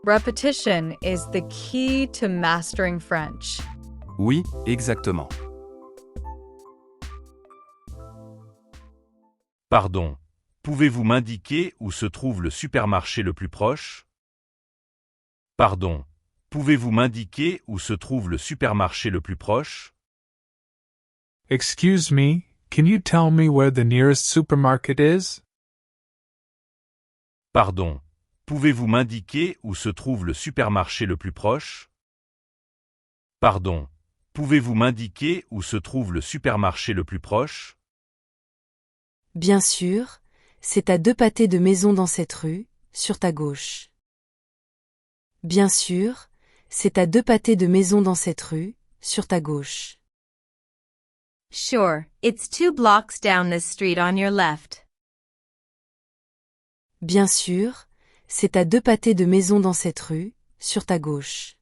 Repetition is the key to mastering French. Oui, exactement. Pardon, pouvez-vous m'indiquer où se trouve le supermarché le plus proche? Pardon, pouvez-vous m'indiquer où se trouve le supermarché le plus proche? Excuse me, can you tell me where the nearest supermarket is? Pardon, pouvez-vous m'indiquer où se trouve le supermarché le plus proche? Pardon, pouvez-vous m'indiquer où se trouve le supermarché le plus proche? Bien sûr, c'est à 2 pâtés de maison dans cette rue, sur ta gauche. Bien sûr, c'est à 2 pâtés de maison dans cette rue, sur ta gauche. Sure, it's 2 blocks down this street on your left. Bien sûr, c'est à 2 pâtés de maison dans cette rue, sur ta gauche.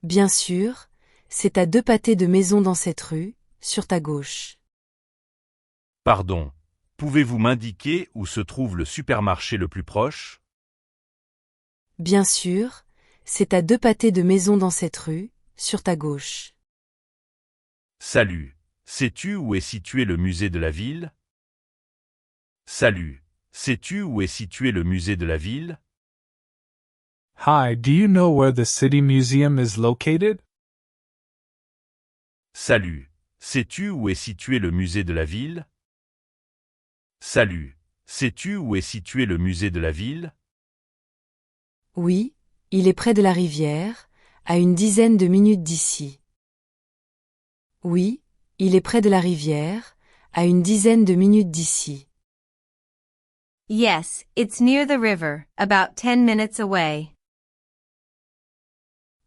Bien sûr, c'est à 2 pâtés de maison dans cette rue, sur ta gauche. Pardon, pouvez-vous m'indiquer où se trouve le supermarché le plus proche? Bien sûr, c'est à 2 pâtés de maison dans cette rue, sur ta gauche. Salut, sais-tu où est situé le musée de la ville? Salut, sais-tu où est situé le musée de la ville? Hi, do you know where the city museum is located? Salut, sais-tu où est situé le musée de la ville? Salut, sais-tu où est situé le musée de la ville? Oui, il est près de la rivière, à une dizaine de minutes d'ici. Oui, il est près de la rivière, à une dizaine de minutes d'ici. Yes, it's near the river, about 10 minutes away.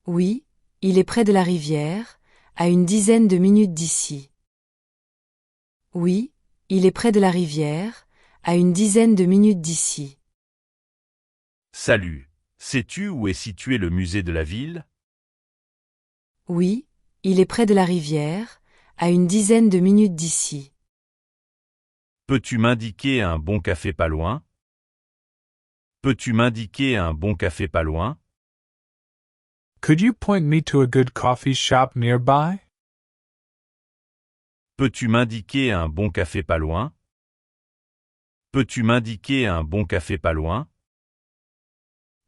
Oui, il est près de la rivière, à une dizaine de minutes d'ici. Oui, il est près de la rivière, à une dizaine de minutes d'ici. Salut, sais-tu où est situé le musée de la ville? Oui, il est près de la rivière, à une dizaine de minutes d'ici. Peux-tu m'indiquer un bon café pas loin? Peux-tu m'indiquer un bon café pas loin? Could you point me to a good coffee shop nearby? Peux-tu m'indiquer un bon café pas loin? Peux-tu m'indiquer un bon café pas loin?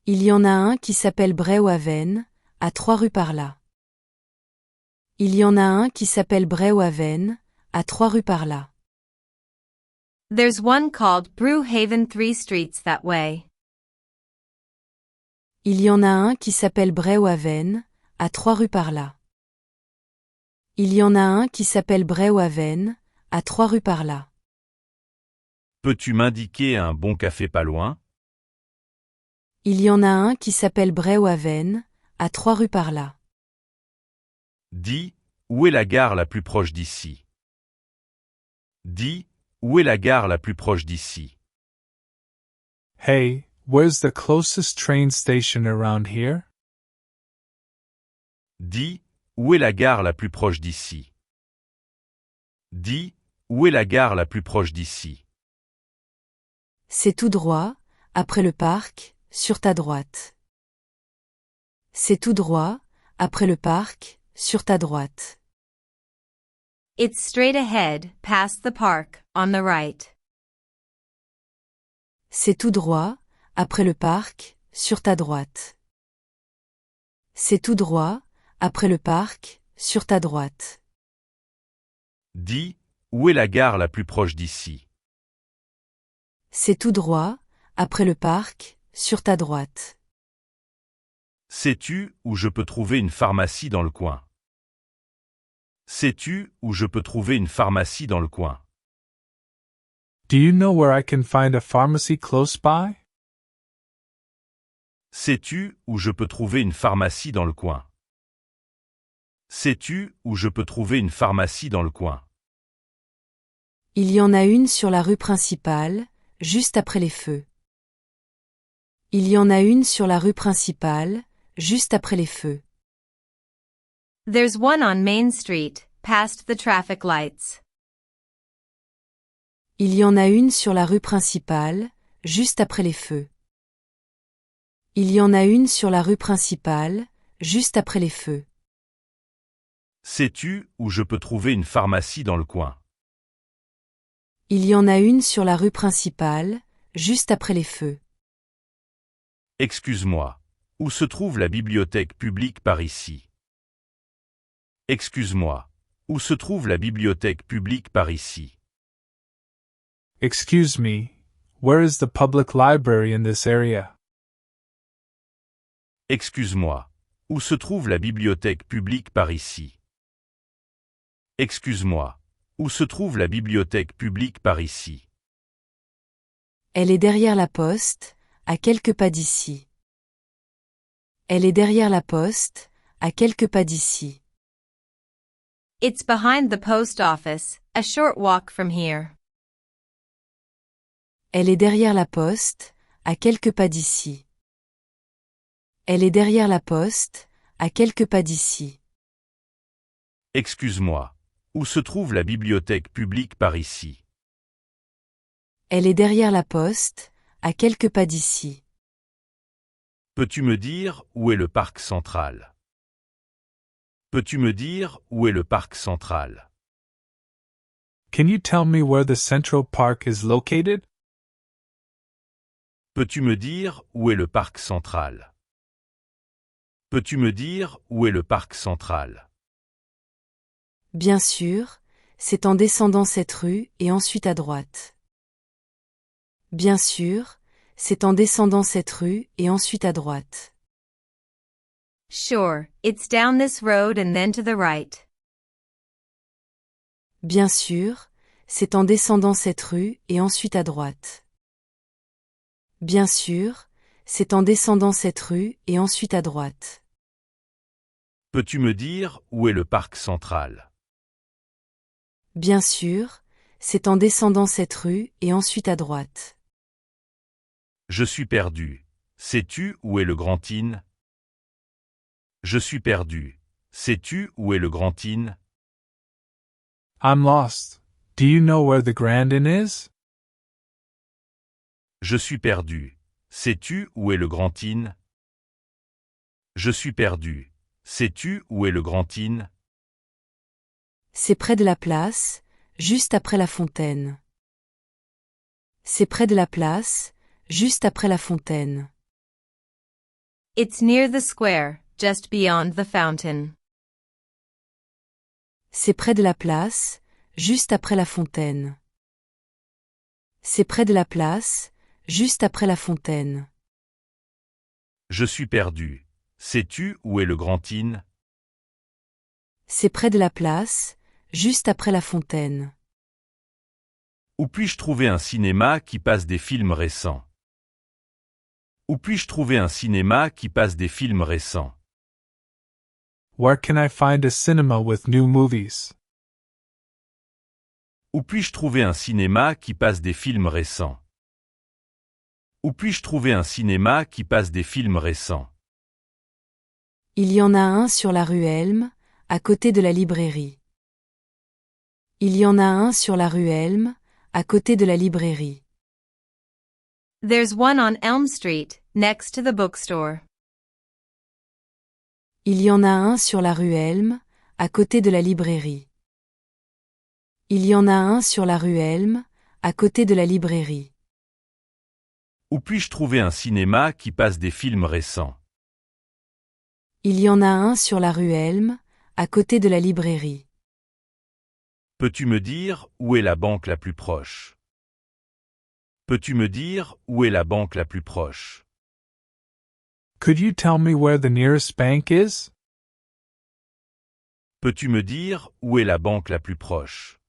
Il y en a un qui s'appelle Bray-Haven, à 3 rues par là. Il y en a un qui s'appelle Bray-Haven, à 3 rues par là. There's one called Brewhaven 3 streets that way. Il y en a un qui s'appelle Bray-Haven, à 3 rues par là. Il y en a un qui s'appelle Bray-Haven, à 3 rues par là. Peux-tu m'indiquer un bon café pas loin? Il y en a un qui s'appelle Bray-Haven, à 3 rues par là. Dis, où est la gare la plus proche d'ici? Dis, où est la gare la plus proche d'ici? Hey, where's the closest train station around here? Dis, où est la gare la plus proche d'ici? Dis, où est la gare la plus proche d'ici? C'est tout droit, après le parc, sur ta droite. C'est tout droit, après le parc, sur ta droite. It's straight ahead, past the park, on the right. C'est tout droit, après le parc, sur ta droite. C'est tout droit, après le parc, sur ta droite. Dis, où est la gare la plus proche d'ici? C'est tout droit, après le parc, sur ta droite. Sais-tu où je peux trouver une pharmacie dans le coin? Sais-tu où je peux trouver une pharmacie dans le coin? Do you know where I can find a pharmacy close by? Sais-tu où je peux trouver une pharmacie dans le coin? Sais-tu où je peux trouver une pharmacie dans le coin? Il y en a une sur la rue principale, juste après les feux. Il y en a une sur la rue principale, juste après les feux. There's one on Main Street, past the traffic lights. Il y en a une sur la rue principale, juste après les feux. Il y en a une sur la rue principale, juste après les feux. Sais-tu où je peux trouver une pharmacie dans le coin? Il y en a une sur la rue principale, juste après les feux. Excuse-moi. Où se trouve la bibliothèque publique par ici? Excuse-moi. Où se trouve la bibliothèque publique par ici? Excuse me, where is the public library in this area? Excuse-moi. Où se trouve la bibliothèque publique par ici? Excuse-moi. Où se trouve la bibliothèque publique par ici? Elle est derrière la poste, à quelques pas d'ici. Elle est derrière la poste, à quelques pas d'ici. It's behind the post office, a short walk from here. Elle est derrière la poste, à quelques pas d'ici. Elle est derrière la poste, à quelques pas d'ici. Excuse-moi. Où se trouve la bibliothèque publique par ici? Elle est derrière la poste, à quelques pas d'ici. Peux-tu me dire où est le parc central? Peux-tu me dire où est le parc central? Can you tell me where the Central Park is located? Peux-tu me dire où est le parc central? Peux-tu me dire où est le parc central? Bien sûr, c'est en descendant cette rue et ensuite à droite. Bien sûr, c'est en descendant cette rue et ensuite à droite. Sure, it's down this road and then to the right. Bien sûr, c'est en descendant cette rue et ensuite à droite. Bien sûr, c'est en descendant cette rue et ensuite à droite. Peux-tu me dire où est le parc central? Bien sûr, c'est en descendant cette rue et ensuite à droite. Je suis perdu. Sais-tu où est le Grand Inn? Je suis perdu. Sais-tu où est le Grand Inn? I'm lost. Do you know where the Grand Inn is? Je suis perdu. Sais-tu où est le Grand Inn? Je suis perdu. Sais-tu où est le Grand Inn? C'est près de la place, juste après la fontaine. C'est près de la place, juste après la fontaine. It's near the square, just beyond the fountain. C'est près de la place, juste après la fontaine. C'est près de la place, juste après la fontaine. Je suis perdu. Sais-tu où est le Grand Inn? C'est près de la place, juste après la fontaine. Où puis-je trouver un cinéma qui passe des films récents? Où puis-je trouver un cinéma qui passe des films récents? Where can I find a cinema with new movies? Où puis-je trouver un cinéma qui passe des films récents? Où puis-je trouver un cinéma qui passe des films récents? Il y en a un sur la rue Elm, à côté de la librairie. Il y en a un sur la rue Elm, à côté de la librairie. There's one on Elm Street, next to the bookstore. Il y en a un sur la rue Elm, à côté de la librairie. Il y en a un sur la rue Elm, à côté de la librairie. Où puis-je trouver un cinéma qui passe des films récents? Il y en a un sur la rue Elm, à côté de la librairie. Peux-tu me dire où est la banque la plus proche? Peux-tu me dire où est la banque la plus proche? Could you tell me where the nearest bank is? Peux-tu me dire où est la banque la plus proche?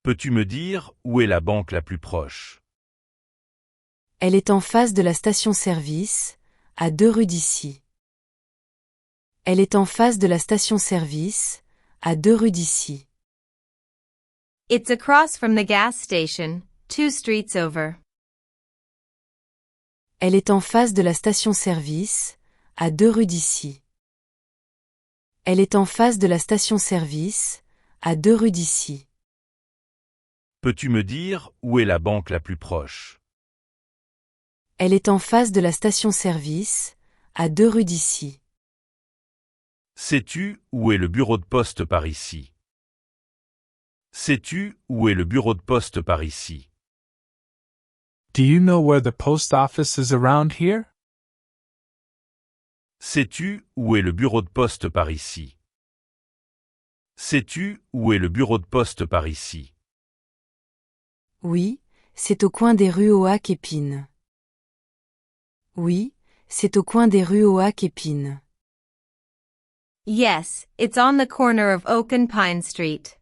Peux-tu me dire où est la banque la plus proche? Elle est en face de la station-service, à 2 rues d'ici. Elle est en face de la station-service, à 2 rues d'ici. It's across from the gas station, 2 streets over. Elle est en face de la station-service, à 2 rues d'ici. Elle est en face de la station-service, à 2 rues d'ici. Peux-tu me dire où est la banque la plus proche? Elle est en face de la station-service, à 2 rues d'ici. Sais-tu où est le bureau de poste par ici? Sais-tu où est le bureau de poste par ici? Do you know where the post office is around here? Sais-tu où est le bureau de poste par ici? Sais-tu où est le bureau de poste par ici? Oui, c'est au coin des rues Oak et Pine. Oui, c'est au coin des rues Oak et Pine. Yes, it's on the corner of Oak and Pine Street.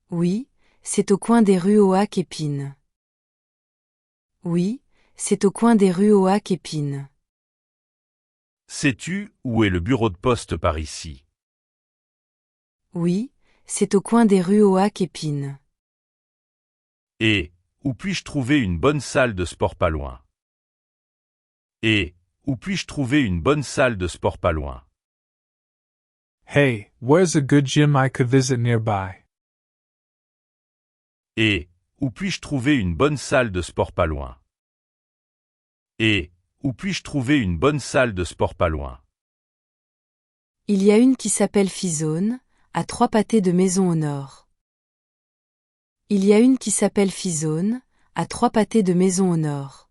Oui, c'est au coin des rues Oak et Pine. Oui, c'est au coin des rues Oak et Pine. Sais-tu où est le bureau de poste par ici? Oui, c'est au coin des rues Oak et Pine. Et, où puis-je trouver une bonne salle de sport pas loin? Et, où puis-je trouver une bonne salle de sport pas loin? Hey, where's a good gym I could visit nearby? Et, où puis-je trouver une bonne salle de sport pas loin? Et, où puis-je trouver une bonne salle de sport pas loin? Il y a une qui s'appelle Fizone, à 3 pâtés de maison au nord. Il y a une qui s'appelle Fizone, à 3 pâtés de maison au nord.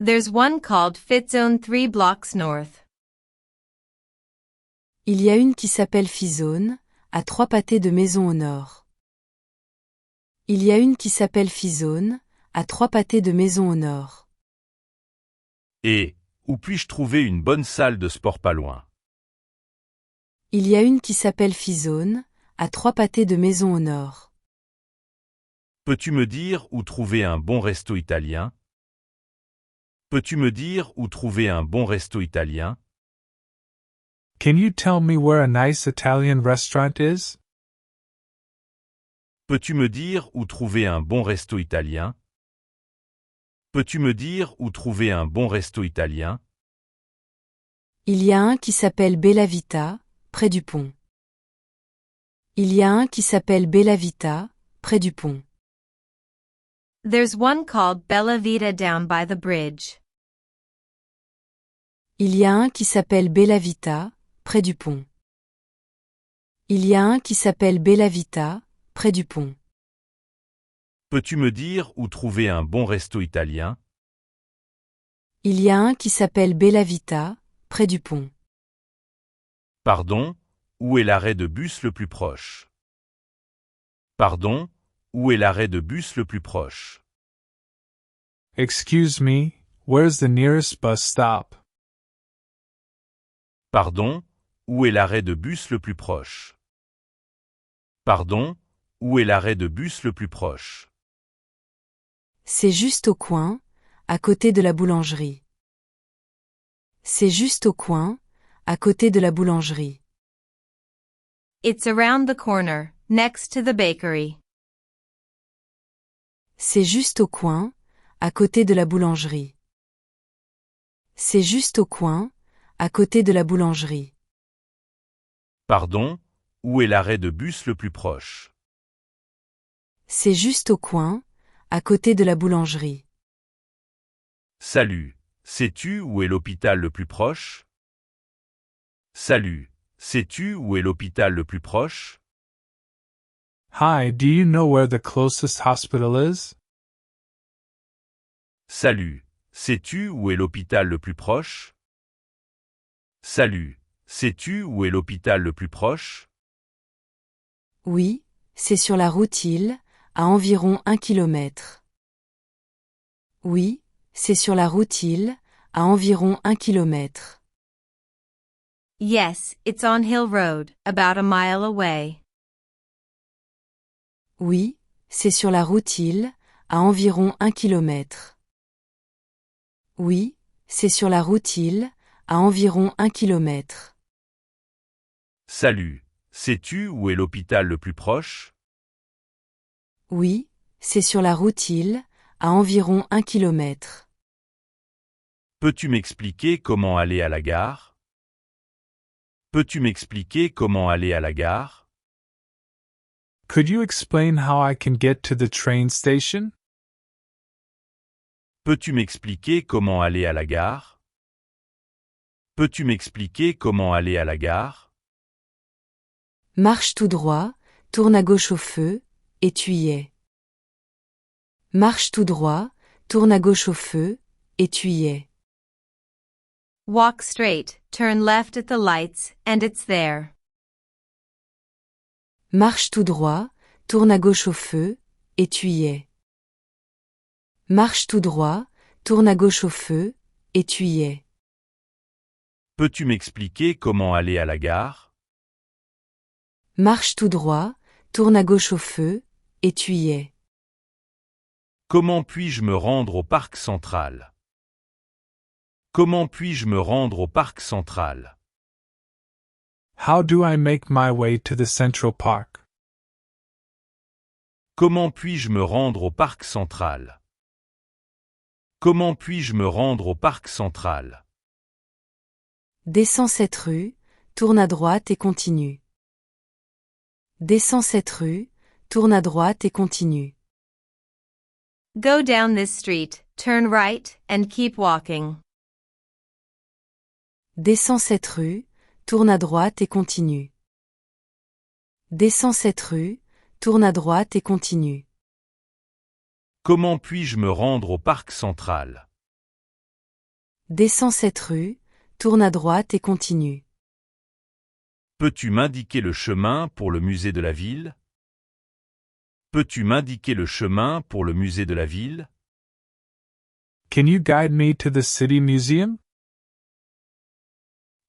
There's one called Fitzone 3 blocks north. Il y a une qui s'appelle Fizone, à 3 pâtés de maison au nord. Il y a une qui s'appelle Fizone, à 3 pâtés de maison au nord. Et, où puis-je trouver une bonne salle de sport pas loin? Il y a une qui s'appelle Fizone, à 3 pâtés de maison au nord. Peux-tu me dire où trouver un bon resto italien? Peux-tu me dire où trouver un bon resto italien? Can you tell me where a nice Italian restaurant is? Peux-tu me dire où trouver un bon resto italien? Peux-tu me dire où trouver un bon resto italien? Il y a un qui s'appelle Bella Vita, près du pont. Il y a un qui s'appelle Bella Vita, près du pont. There's one called Bella Vita down by the bridge. Il y a un qui s'appelle Bella Vita, près du pont. Il y a un qui s'appelle Bella Vita, près du pont. Peux-tu me dire où trouver un bon resto italien? Il y a un qui s'appelle Bella Vita, près du pont. Pardon, où est l'arrêt de bus le plus proche? Pardon, où est l'arrêt de bus le plus proche? Excuse me, where's the nearest bus stop? Pardon, où est l'arrêt de bus le plus proche? Pardon, où est l'arrêt de bus le plus proche? C'est juste au coin, à côté de la boulangerie. C'est juste au coin, à côté de la boulangerie. It's around the corner, next to the bakery. C'est juste au coin, à côté de la boulangerie. C'est juste au coin, à côté de la boulangerie. Pardon, où est l'arrêt de bus le plus proche? C'est juste au coin, à côté de la boulangerie. Salut, sais-tu où est l'hôpital le plus proche? Salut, sais-tu où est l'hôpital le plus proche? Hi, do you know where the closest hospital is? Salut, sais-tu où est l'hôpital le plus proche? Salut, sais-tu où est l'hôpital le plus proche? Oui, c'est sur la route Hill, à environ 1 kilomètre. Oui, c'est sur la route Hill, à environ 1 kilomètre. Yes, it's on Hill Road, about a mile away. Oui, c'est sur la route Hill, à environ 1 kilomètre. Oui, c'est sur la route Hill, à environ 1 kilomètre. Salut, sais-tu où est l'hôpital le plus proche? Oui, c'est sur la route Hill, à environ 1 kilomètre. Peux-tu m'expliquer comment aller à la gare? Peux-tu m'expliquer comment aller à la gare? Could you explain how I can get to the train station? Peux-tu m'expliquer comment aller à la gare? Peux-tu m'expliquer comment aller à la gare? Marche tout droit, tourne à gauche au feu, et tu y es. Marche tout droit, tourne à gauche au feu, et tu y es. Walk straight, turn left at the lights, and it's there. Marche tout droit, tourne à gauche au feu, et tu y es. Marche tout droit, tourne à gauche au feu, et tu y es. Peux-tu m'expliquer comment aller à la gare? Marche tout droit, tourne à gauche au feu, et tu y es. Comment puis-je me rendre au parc central? Comment puis-je me rendre au parc central? How do I make my way to the Central Park? Comment puis-je me rendre au parc central? Comment puis-je me rendre au parc central? Descends cette rue, tourne à droite et continue. Descends cette rue, tourne à droite et continue. Go down this street, turn right, and keep walking. Descends cette rue, tourne à droite et continue. Descends cette rue, tourne à droite et continue. Comment puis-je me rendre au parc central? Descends cette rue, tourne à droite et continue. Peux-tu m'indiquer le chemin pour le musée de la ville? Peux-tu m'indiquer le chemin pour le musée de la ville? Can you guide me to the City Museum?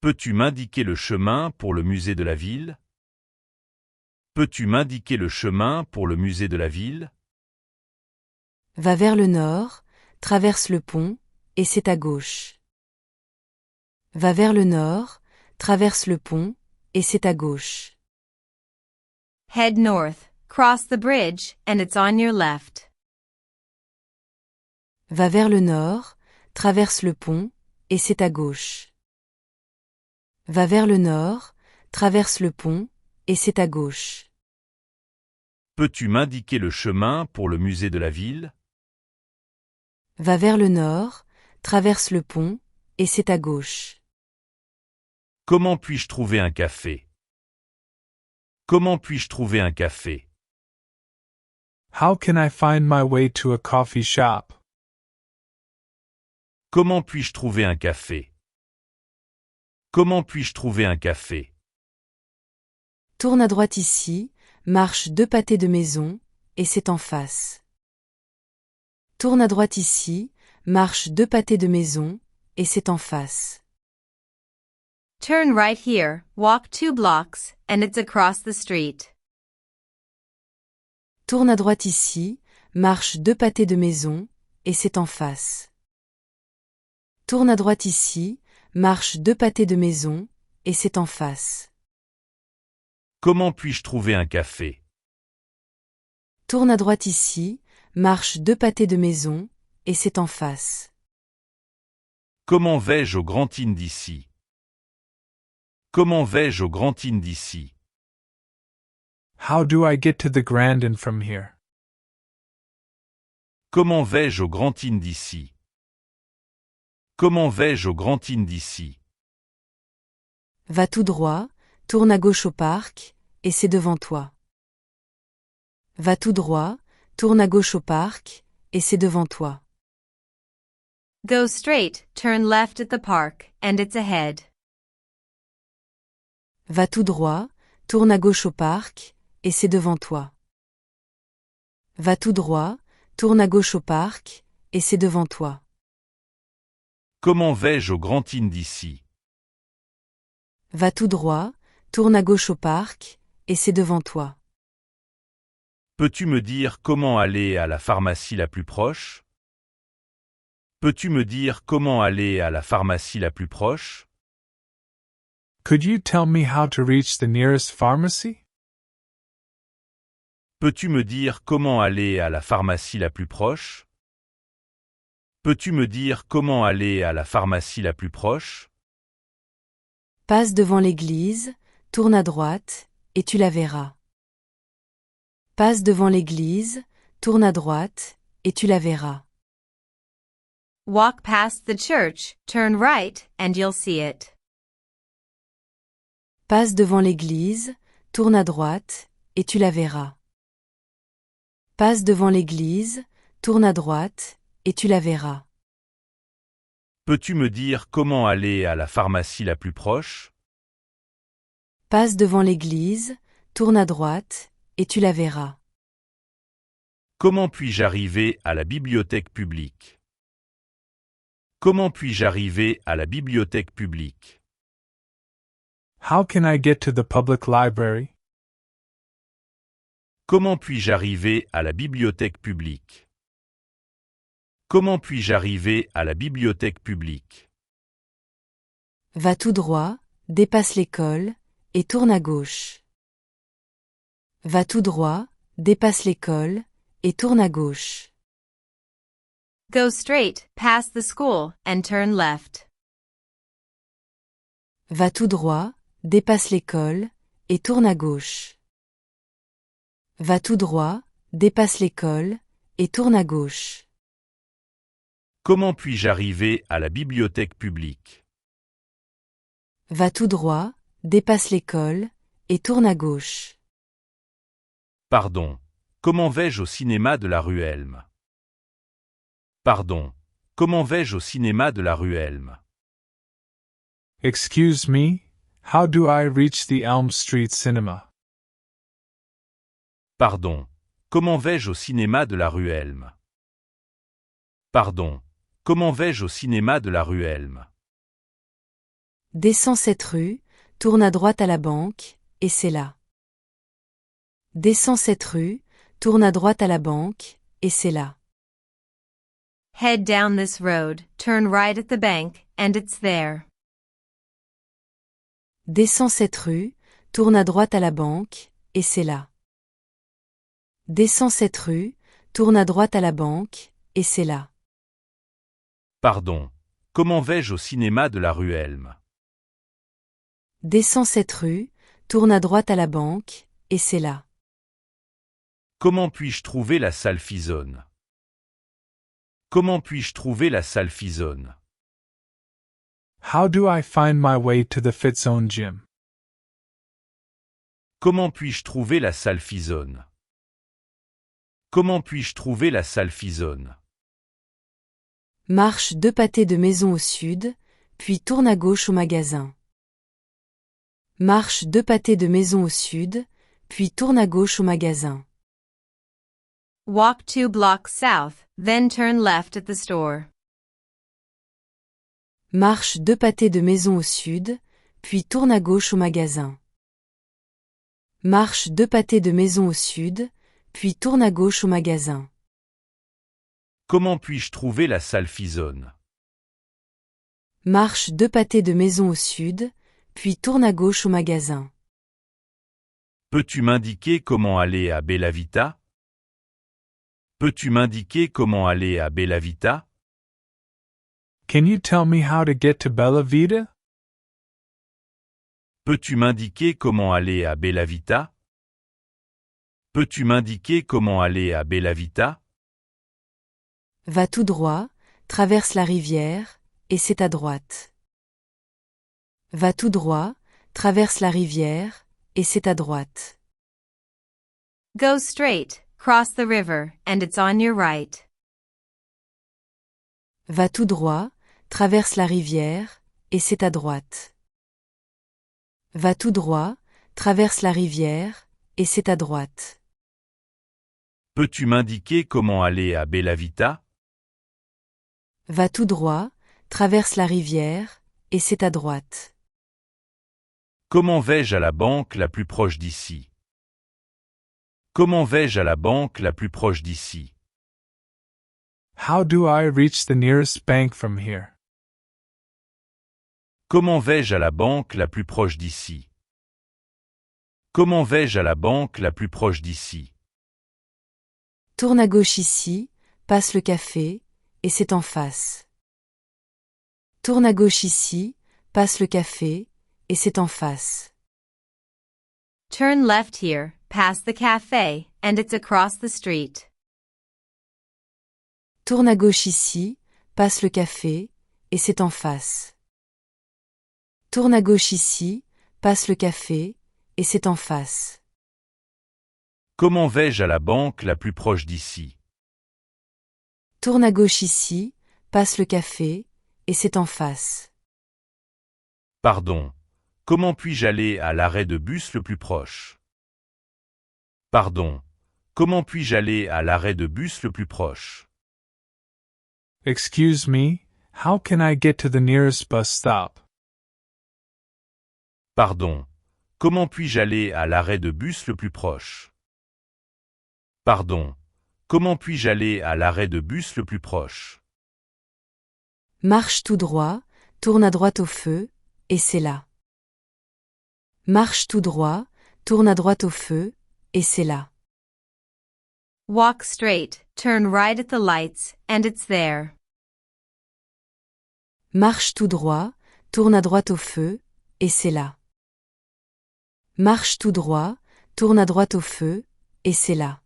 Peux-tu m'indiquer le chemin pour le musée de la ville? Peux-tu m'indiquer le chemin pour le musée de la ville? Va vers le nord, traverse le pont, et c'est à gauche. Va vers le nord, traverse le pont, et c'est à gauche. Head north, cross the bridge, and it's on your left. Va vers le nord, traverse le pont, et c'est à gauche. Va vers le nord, traverse le pont, et c'est à gauche. Peux-tu m'indiquer le chemin pour le musée de la ville? Va vers le nord, traverse le pont, et c'est à gauche. Comment puis-je trouver un café? Comment puis-je trouver un café? How can I find my way to a coffee shop? Comment puis-je trouver un café? Comment puis-je trouver un café? Tourne à droite ici, marche 2 pâtés de maison, et c'est en face. Tourne à droite ici, marche 2 pâtés de maison, et c'est en face. Turn right here, walk 2 blocks, and it's across the street. Tourne à droite ici, marche 2 pâtés de maison, et c'est en face. Tourne à droite ici, marche 2 pâtés de maison, et c'est en face. Comment puis-je trouver un café? Tourne à droite ici, marche 2 pâtés de maison, et c'est en face. Comment vais-je au Grand Inn d'ici? Comment vais-je au Grand Inn d'ici? How do I get to the Grand Inn from here? Comment vais-je au Grand Inn d'ici? Comment vais-je au Grand Inn d'ici? Va tout droit, tourne à gauche au parc, et c'est devant toi. Va tout droit, tourne à gauche au parc, et c'est devant toi. Go straight, turn left at the park, and it's ahead. Va tout droit, tourne à gauche au parc, et c'est devant toi. Va tout droit, tourne à gauche au parc, et c'est devant toi. Comment vais-je au Grand Inn d'ici? Va tout droit, tourne à gauche au parc, et c'est devant toi. Peux-tu me dire comment aller à la pharmacie la plus proche? Peux-tu me dire comment aller à la pharmacie la plus proche? Could you tell me how to reach the nearest pharmacy? Peux-tu me dire comment aller à la pharmacie la plus proche? Peux-tu me dire comment aller à la pharmacie la plus proche? Passe devant l'église, tourne à droite, et tu la verras. Passe devant l'église, tourne à droite, et tu la verras. walk past the church, turn right, and you'll see it. Passe devant l'église, tourne à droite, et tu la verras. Passe devant l'église, tourne à droite, et tu la verras. Peux-tu me dire comment aller à la pharmacie la plus proche? Passe devant l'église, tourne à droite, et tu la verras. Comment puis-je arriver à la bibliothèque publique? Comment puis-je arriver à la bibliothèque publique? How can I get to the public library? Comment puis-je arriver à la bibliothèque publique? Comment puis-je arriver à la bibliothèque publique? Va tout droit, dépasse l'école, et tourne à gauche. Va tout droit, dépasse l'école, et tourne à gauche. Go straight, past the school, and turn left. Va tout droit, dépasse l'école, et tourne à gauche. Va tout droit, dépasse l'école, et tourne à gauche. Comment puis-je arriver à la bibliothèque publique? Va tout droit, dépasse l'école, et tourne à gauche. Pardon. Comment vais-je au cinéma de la rue Elm? Pardon. Comment vais-je au cinéma de la rue Elm? Excuse me, how do I reach the Elm Street Cinema? Pardon. Comment vais-je au cinéma de la rue Elm? Pardon. Comment vais-je au cinéma de la rue Elm? Descends cette rue, tourne à droite à la banque, et c'est là. Descends cette rue, tourne à droite à la banque, et c'est là. Head down this road, turn right at the bank, and it's there. Descends cette rue, tourne à droite à la banque, et c'est là. Descends cette rue, tourne à droite à la banque, et c'est là. Pardon. Comment vais-je au cinéma de la rue Elm? Descends cette rue, tourne à droite à la banque, et c'est là. Comment puis-je trouver la salle Fison? Comment puis-je trouver la salle Fison? How do I find my way to the Fitzone gym? Comment puis-je trouver la salle Fison? Comment puis-je trouver la salle Fison? Marche 2 pâtés de maison au sud, puis tourne à gauche au magasin. Marche 2 pâtés de maison au sud, puis tourne à gauche au magasin. Walk 2 blocks south, then turn left at the store. Marche 2 pâtés de maison au sud, puis tourne à gauche au magasin. Marche 2 pâtés de maison au sud, puis tourne à gauche au magasin. Comment puis-je trouver la salle Fison? Marche 2 pâtés de maison au sud, puis tourne à gauche au magasin. Peux-tu m'indiquer comment aller à Bella Vita? Peux-tu m'indiquer comment aller à Bella Vita? Can you tell me how to get to Bella Vita? Peux-tu m'indiquer comment aller à Bella Vita? Peux-tu m'indiquer comment aller à Bella Vita? Va tout droit, traverse la rivière, et c'est à droite. Va tout droit, traverse la rivière, et c'est à droite. Go straight, cross the river, and it's on your right. Va tout droit, traverse la rivière, et c'est à droite. Va tout droit, traverse la rivière, et c'est à droite. Peux-tu m'indiquer comment aller à Bella Vita? Va tout droit, traverse la rivière, et c'est à droite. Comment vais-je à la banque la plus proche d'ici? Comment vais-je à la banque la plus proche d'ici? How do I reach the nearest bank from here? Comment vais-je à la banque la plus proche d'ici? Comment vais-je à la banque la plus proche d'ici? Tourne à gauche ici, passe le café, et c'est en face. Tourne à gauche ici, passe le café, et c'est en face. Turn left here, past the cafe, and it's across the street. Tourne à gauche ici, passe le café, et c'est en face. Tourne à gauche ici, passe le café, et c'est en face. Comment vais-je à la banque la plus proche d'ici? Tourne à gauche ici, passe le café, et c'est en face. Pardon. Comment puis-je aller à l'arrêt de bus le plus proche? Pardon. Comment puis-je aller à l'arrêt de bus le plus proche? Excuse me, how can I get to the nearest bus stop? Pardon. Comment puis-je aller à l'arrêt de bus le plus proche? Pardon. Comment puis-je aller à l'arrêt de bus le plus proche? Marche tout droit, tourne à droite au feu, et c'est là. Marche tout droit, tourne à droite au feu, et c'est là. Walk straight, turn right at the lights, and it's there. Marche tout droit, tourne à droite au feu, et c'est là. Marche tout droit, tourne à droite au feu, et c'est là.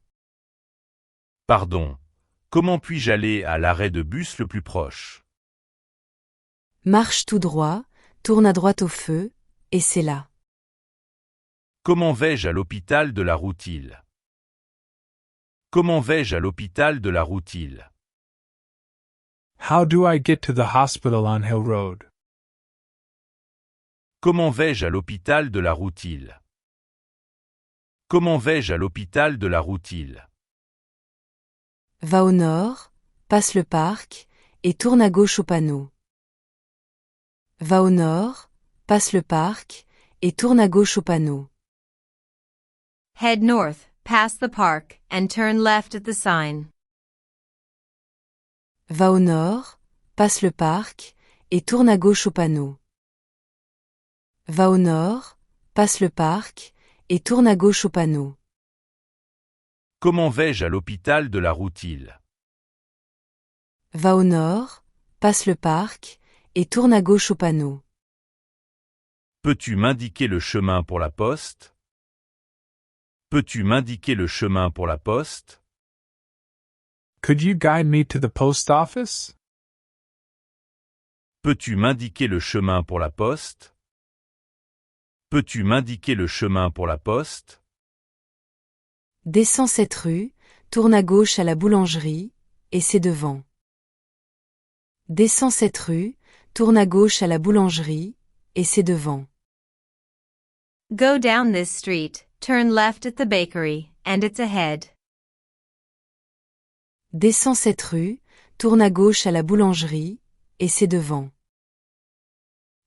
Pardon. Comment puis-je aller à l'arrêt de bus le plus proche? Marche tout droit, tourne à droite au feu, et c'est là. Comment vais-je à l'hôpital de la Routille? Comment vais-je à l'hôpital de la Routille? How do I get to the hospital on Hill Road? Comment vais-je à l'hôpital de la Routille? Comment vais-je à l'hôpital de la Routille? Va au nord, passe le parc, et tourne à gauche au panneau. Va au nord, passe le parc, et tourne à gauche au panneau. Head north, past the park, and turn left at the sign. Va au nord, passe le parc, et tourne à gauche au panneau. Va au nord, passe le parc, et tourne à gauche au panneau. Comment vais-je à l'hôpital de la Routille? Va au nord, passe le parc, et tourne à gauche au panneau. Peux-tu m'indiquer le chemin pour la poste? Peux-tu m'indiquer le chemin pour la poste? Could you guide me to the post office? Peux-tu m'indiquer le chemin pour la poste? Peux-tu m'indiquer le chemin pour la poste? Descends cette rue, tourne à gauche à la boulangerie, et c'est devant. Descends cette rue, tourne à gauche à la boulangerie, et c'est devant. Go down this street, turn left at the bakery, and it's ahead. Descends cette rue, tourne à gauche à la boulangerie, et c'est devant.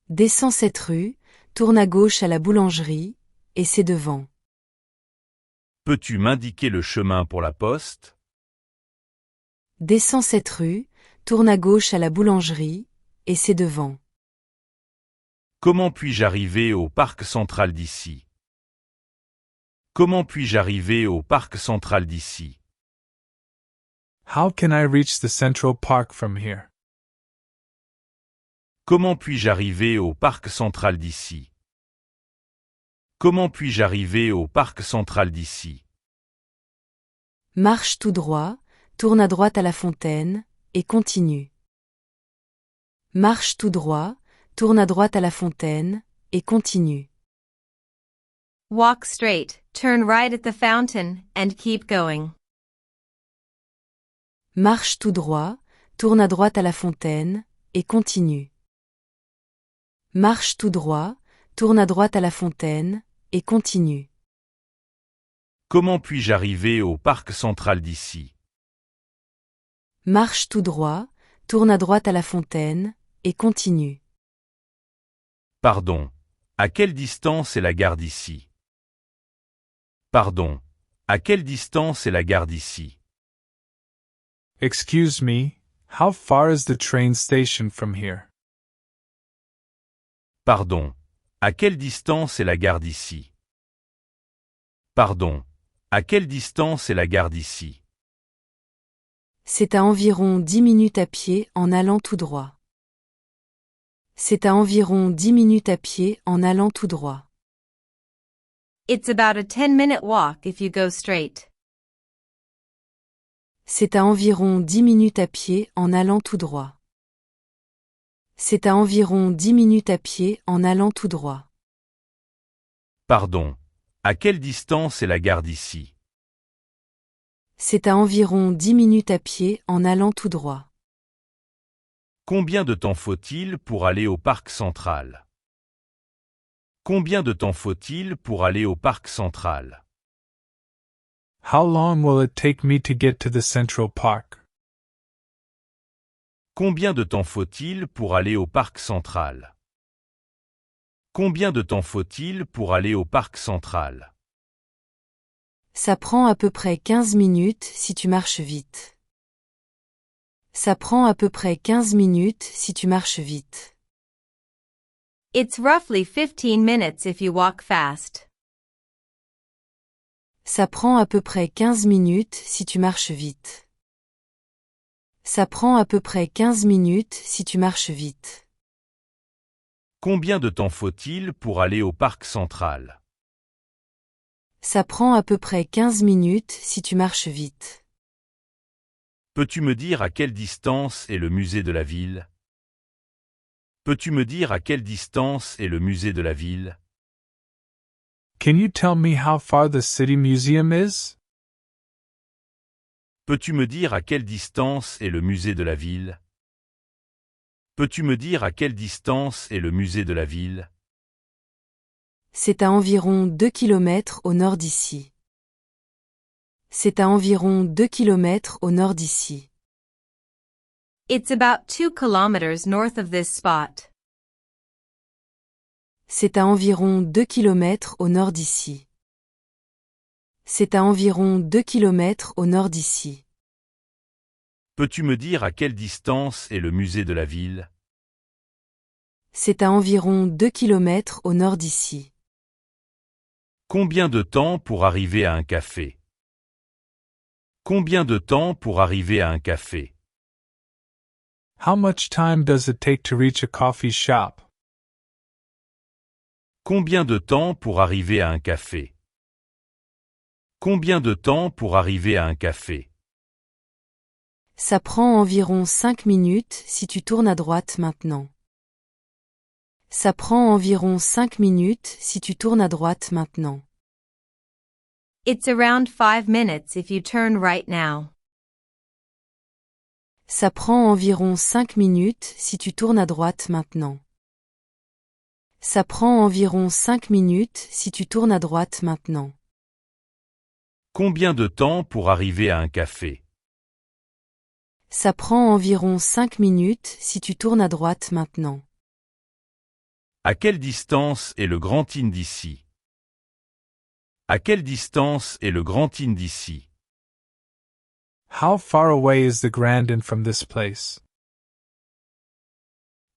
Descends cette rue, tourne à gauche à la boulangerie, et c'est devant. Peux-tu m'indiquer le chemin pour la poste? Descends cette rue, tourne à gauche à la boulangerie, et c'est devant. Comment puis-je arriver au parc central d'ici? Comment puis-je arriver au parc central d'ici? How can I reach the Central Park from here? Comment puis-je arriver au parc central d'ici? Comment puis-je arriver au parc central d'ici? Marche tout droit, tourne à droite à la fontaine, et continue. Marche tout droit, tourne à droite à la fontaine, et continue. Walk straight, turn right at the fountain, and keep going. Marche tout droit, tourne à droite à la fontaine, et continue. Marche tout droit, tourne à droite à la fontaine, et continue. Comment puis-je arriver au parc central d'ici? Marche tout droit, tourne à droite à la fontaine, et continue. Pardon. À quelle distance est la gare d'ici? Pardon. À quelle distance est la gare d'ici? Excuse me, how far is the train station from here? Pardon. À quelle distance est la gare d'ici? Pardon. À quelle distance est la gare d'ici? C'est à environ 10 minutes à pied en allant tout droit. C'est à environ 10 minutes à pied en allant tout droit. It's about a 10-minute walk if you go straight. C'est à environ 10 minutes à pied en allant tout droit. C'est à environ 10 minutes à pied en allant tout droit. Pardon. À quelle distance est la gare d'ici? C'est à environ 10 minutes à pied en allant tout droit. Combien de temps faut-il pour aller au parc central? Combien de temps faut-il pour aller au parc central? How long will it take me to get to the Central Park? Combien de temps faut-il pour aller au parc central? Combien de temps faut-il pour aller au parc central? Ça prend à peu près 15 minutes si tu marches vite. Ça prend à peu près 15 minutes si tu marches vite. It's roughly 15 minutes if you walk fast. Ça prend à peu près 15 minutes si tu marches vite. Ça prend à peu près 15 minutes si tu marches vite. Combien de temps faut-il pour aller au parc central? Ça prend à peu près 15 minutes si tu marches vite. Peux-tu me dire à quelle distance est le musée de la ville? Peux-tu me dire à quelle distance est le musée de la ville? Can you tell me how far the city museum is? Peux-tu me dire à quelle distance est le musée de la ville? Peux-tu me dire à quelle distance est le musée de la ville? C'est à environ 2 km au nord d'ici. C'est à environ 2 km au nord d'ici. It's about 2 kilometers north of this spot. C'est à environ 2 km au nord d'ici. C'est à environ 2 km au nord d'ici. Peux-tu me dire à quelle distance est le musée de la ville? C'est à environ 2 km au nord d'ici. Combien de temps pour arriver à un café? Combien de temps pour arriver à un café? How much time does it take to reach a coffee shop? Combien de temps pour arriver à un café? Combien de temps pour arriver à un café? Ça prend environ 5 minutes si tu tournes à droite maintenant. Ça prend environ 5 minutes si tu tournes à droite maintenant. It's around 5 minutes if you turn right now. Ça prend environ 5 minutes si tu tournes à droite maintenant. Ça prend environ 5 minutes si tu tournes à droite maintenant. Combien de temps pour arriver à un café? Ça prend environ 5 minutes si tu tournes à droite maintenant. À quelle distance est le Grand Inn d'ici? À quelle distance est le Grand Inn d'ici? How far away is the Grand Inn from this place?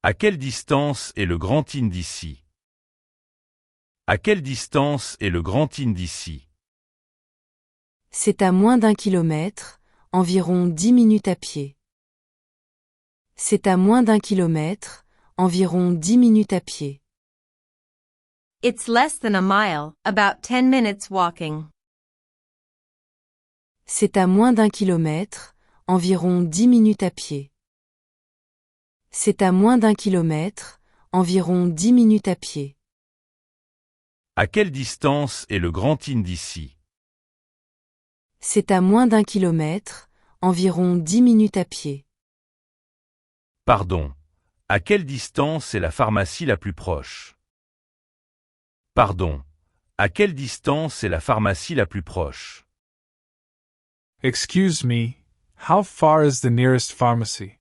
À quelle distance est le Grand Inn d'ici? À quelle distance est le Grand Inn d'ici? C'est à moins d'1 kilomètre, environ 10 minutes à pied. C'est à moins d'1 kilomètre, environ 10 minutes à pied. It's less than a mile, about 10 minutes walking. C'est à moins d'1 kilomètre, environ 10 minutes à pied. C'est à moins d'1 kilomètre, environ 10 minutes à pied. À quelle distance est le Grand Inn d'ici? C'est à moins d'1 kilomètre, environ 10 minutes à pied. Pardon. À quelle distance est la pharmacie la plus proche? Pardon. À quelle distance est la pharmacie la plus proche? Excuse me, how far is the nearest pharmacy?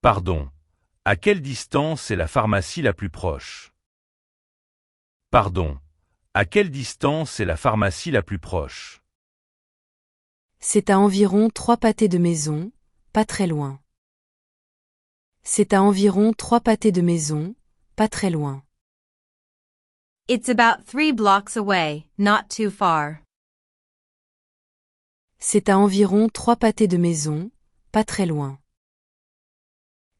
Pardon. À quelle distance est la pharmacie la plus proche? Pardon. À quelle distance est la pharmacie la plus proche? C'est à environ 3 pâtés de maison, pas très loin. C'est à environ 3 pâtés de maison, pas très loin. It's about 3 blocks away, not too far. C'est à environ 3 pâtés de maison, pas très loin.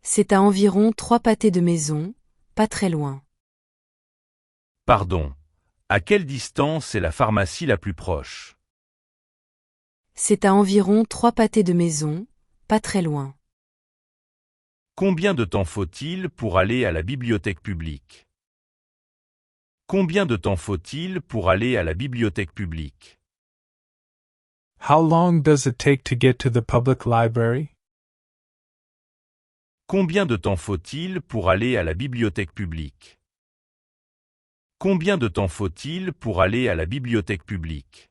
C'est à environ 3 pâtés de maison, pas très loin. Pardon. À quelle distance est la pharmacie la plus proche? C'est à environ 3 pâtés de maison, pas très loin. Combien de temps faut-il pour aller à la bibliothèque publique? Combien de temps faut-il pour aller à la bibliothèque publique? How long does it take to get to the public library? Combien de temps faut-il pour aller à la bibliothèque publique? Combien de temps faut-il pour aller à la bibliothèque publique?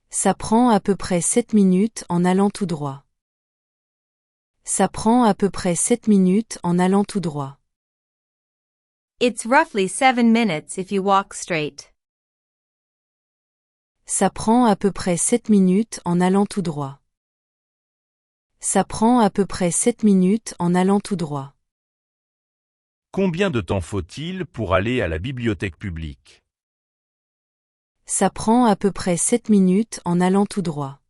Ça prend à peu près 7 minutes en allant tout droit. Ça prend à peu près 7 minutes en allant tout droit. It's roughly 7 minutes if you walk straight. Ça prend à peu près 7 minutes en allant tout droit. Ça prend à peu près 7 minutes en allant tout droit. Combien de temps faut-il pour aller à la bibliothèque publique? Ça prend à peu près 7 minutes en allant tout droit.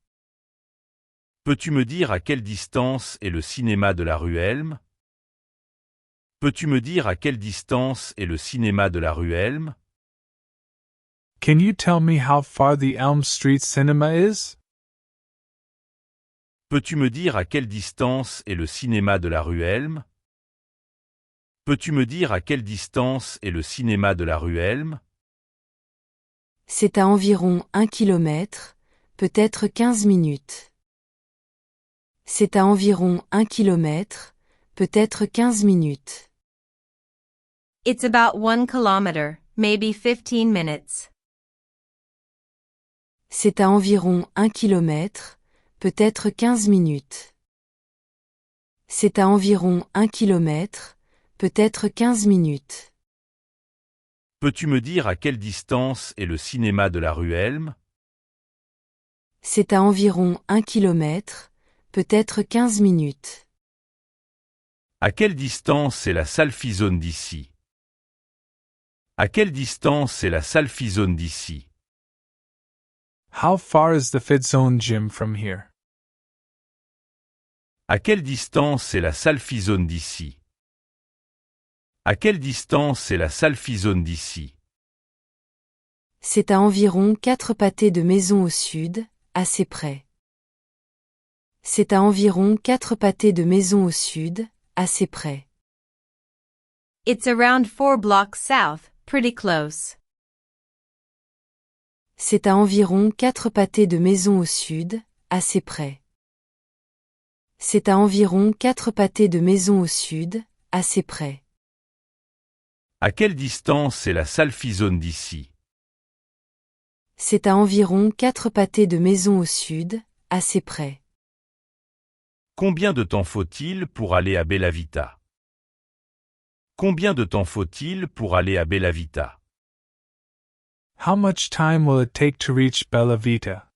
Peux-tu me dire à quelle distance est le cinéma de la rue Elm? Peux-tu me dire à quelle distance est le cinéma de la rue Elm? Can you tell me how far the Elm Street Cinema is? Peux-tu me dire à quelle distance est le cinéma de la rue Elm? Peux-tu me dire à quelle distance est le cinéma de la rue Elm? C'est à environ 1 kilomètre, peut-être 15 minutes. C'est à environ 1 kilomètre, peut-être 15 minutes. It's about 1 kilometer, maybe 15 minutes. C'est à environ 1 kilomètre, peut-être 15 minutes. C'est à environ 1 kilomètre, peut-être 15 minutes. Peux-tu me dire à quelle distance est le cinéma de la rue Elm? C'est à environ 1 kilomètre, peut-être 15 minutes. À quelle distance est la salle Fizone d'ici? À quelle distance est la salle Fizone d'ici? How far is the Fit Zone gym from here? À quelle distance est la salle Fizone d'ici? À quelle distance est la salle Fizone d'ici? C'est à environ 4 pâtés de maison au sud, assez près. C'est à environ 4 pâtés de maison au sud, assez près. It's around 4 blocks south, pretty close. C'est à environ 4 pâtés de maison au sud, assez près. C'est à environ 4 pâtés de maison au sud, assez près. À quelle distance est la salle Fizone d'ici? C'est à environ 4 pâtés de maison au sud, assez près. Combien de temps faut-il pour aller à Bella Vita? Combien de temps faut-il pour aller à Bella Vita? How much time will it take to reach Bella Vita?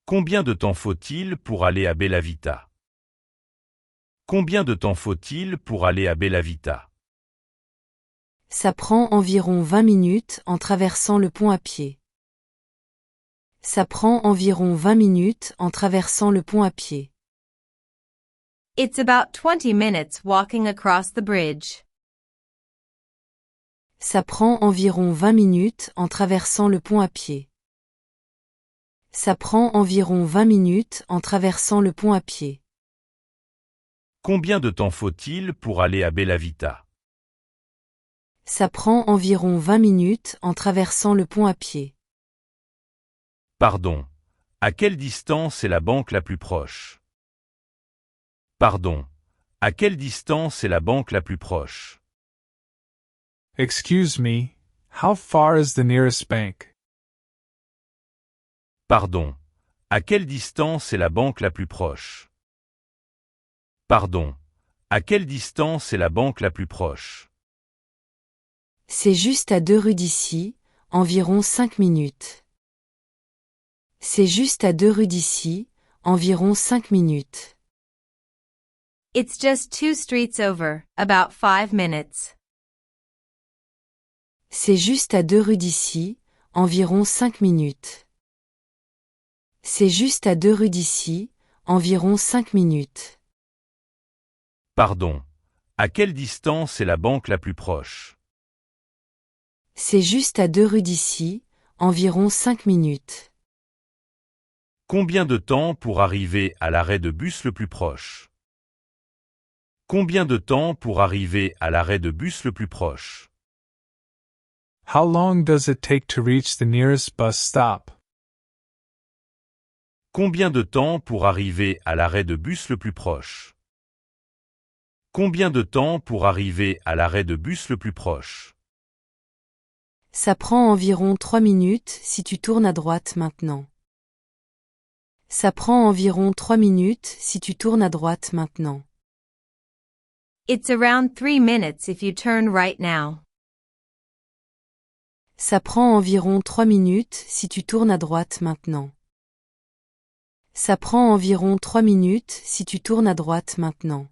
Combien de temps faut-il pour aller à Bella Vita? Combien de temps faut-il pour aller à Bella Vita? Ça prend environ 20 minutes en traversant le pont à pied. Ça prend environ 20 minutes en traversant le pont à pied. It's about 20 minutes walking across the bridge. Ça prend environ 20 minutes en traversant le pont à pied. Ça prend environ 20 minutes en traversant le pont à pied. Combien de temps faut-il pour aller à Bella Vita? Ça prend environ 20 minutes en traversant le pont à pied. Pardon. À quelle distance est la banque la plus proche? Pardon. À quelle distance est la banque la plus proche? Excuse me, how far is the nearest bank? Pardon. À quelle distance est la banque la plus proche? Pardon. À quelle distance est la banque la plus proche? C'est juste à 2 rues d'ici, environ 5 minutes. C'est juste à 2 rues d'ici, environ 5 minutes. It's just 2 streets over, about 5 minutes. C'est juste à 2 rues d'ici, environ 5 minutes. C'est juste à 2 rues d'ici, environ 5 minutes. Pardon. À quelle distance est la banque la plus proche? C'est juste à 2 rues d'ici, environ 5 minutes. Combien de temps pour arriver à l'arrêt de bus le plus proche? Combien de temps pour arriver à l'arrêt de bus le plus proche? How long does it take to reach the nearest bus stop? Combien de temps pour arriver à l'arrêt de bus le plus proche? Combien de temps pour arriver à l'arrêt de bus le plus proche? Ça prend environ 3 minutes si tu tournes à droite maintenant. Ça prend environ 3 minutes si tu tournes à droite maintenant. It's around 3 minutes if you turn right now. Ça prend environ 3 minutes si tu tournes à droite maintenant. Ça prend environ 3 minutes si tu tournes à droite maintenant.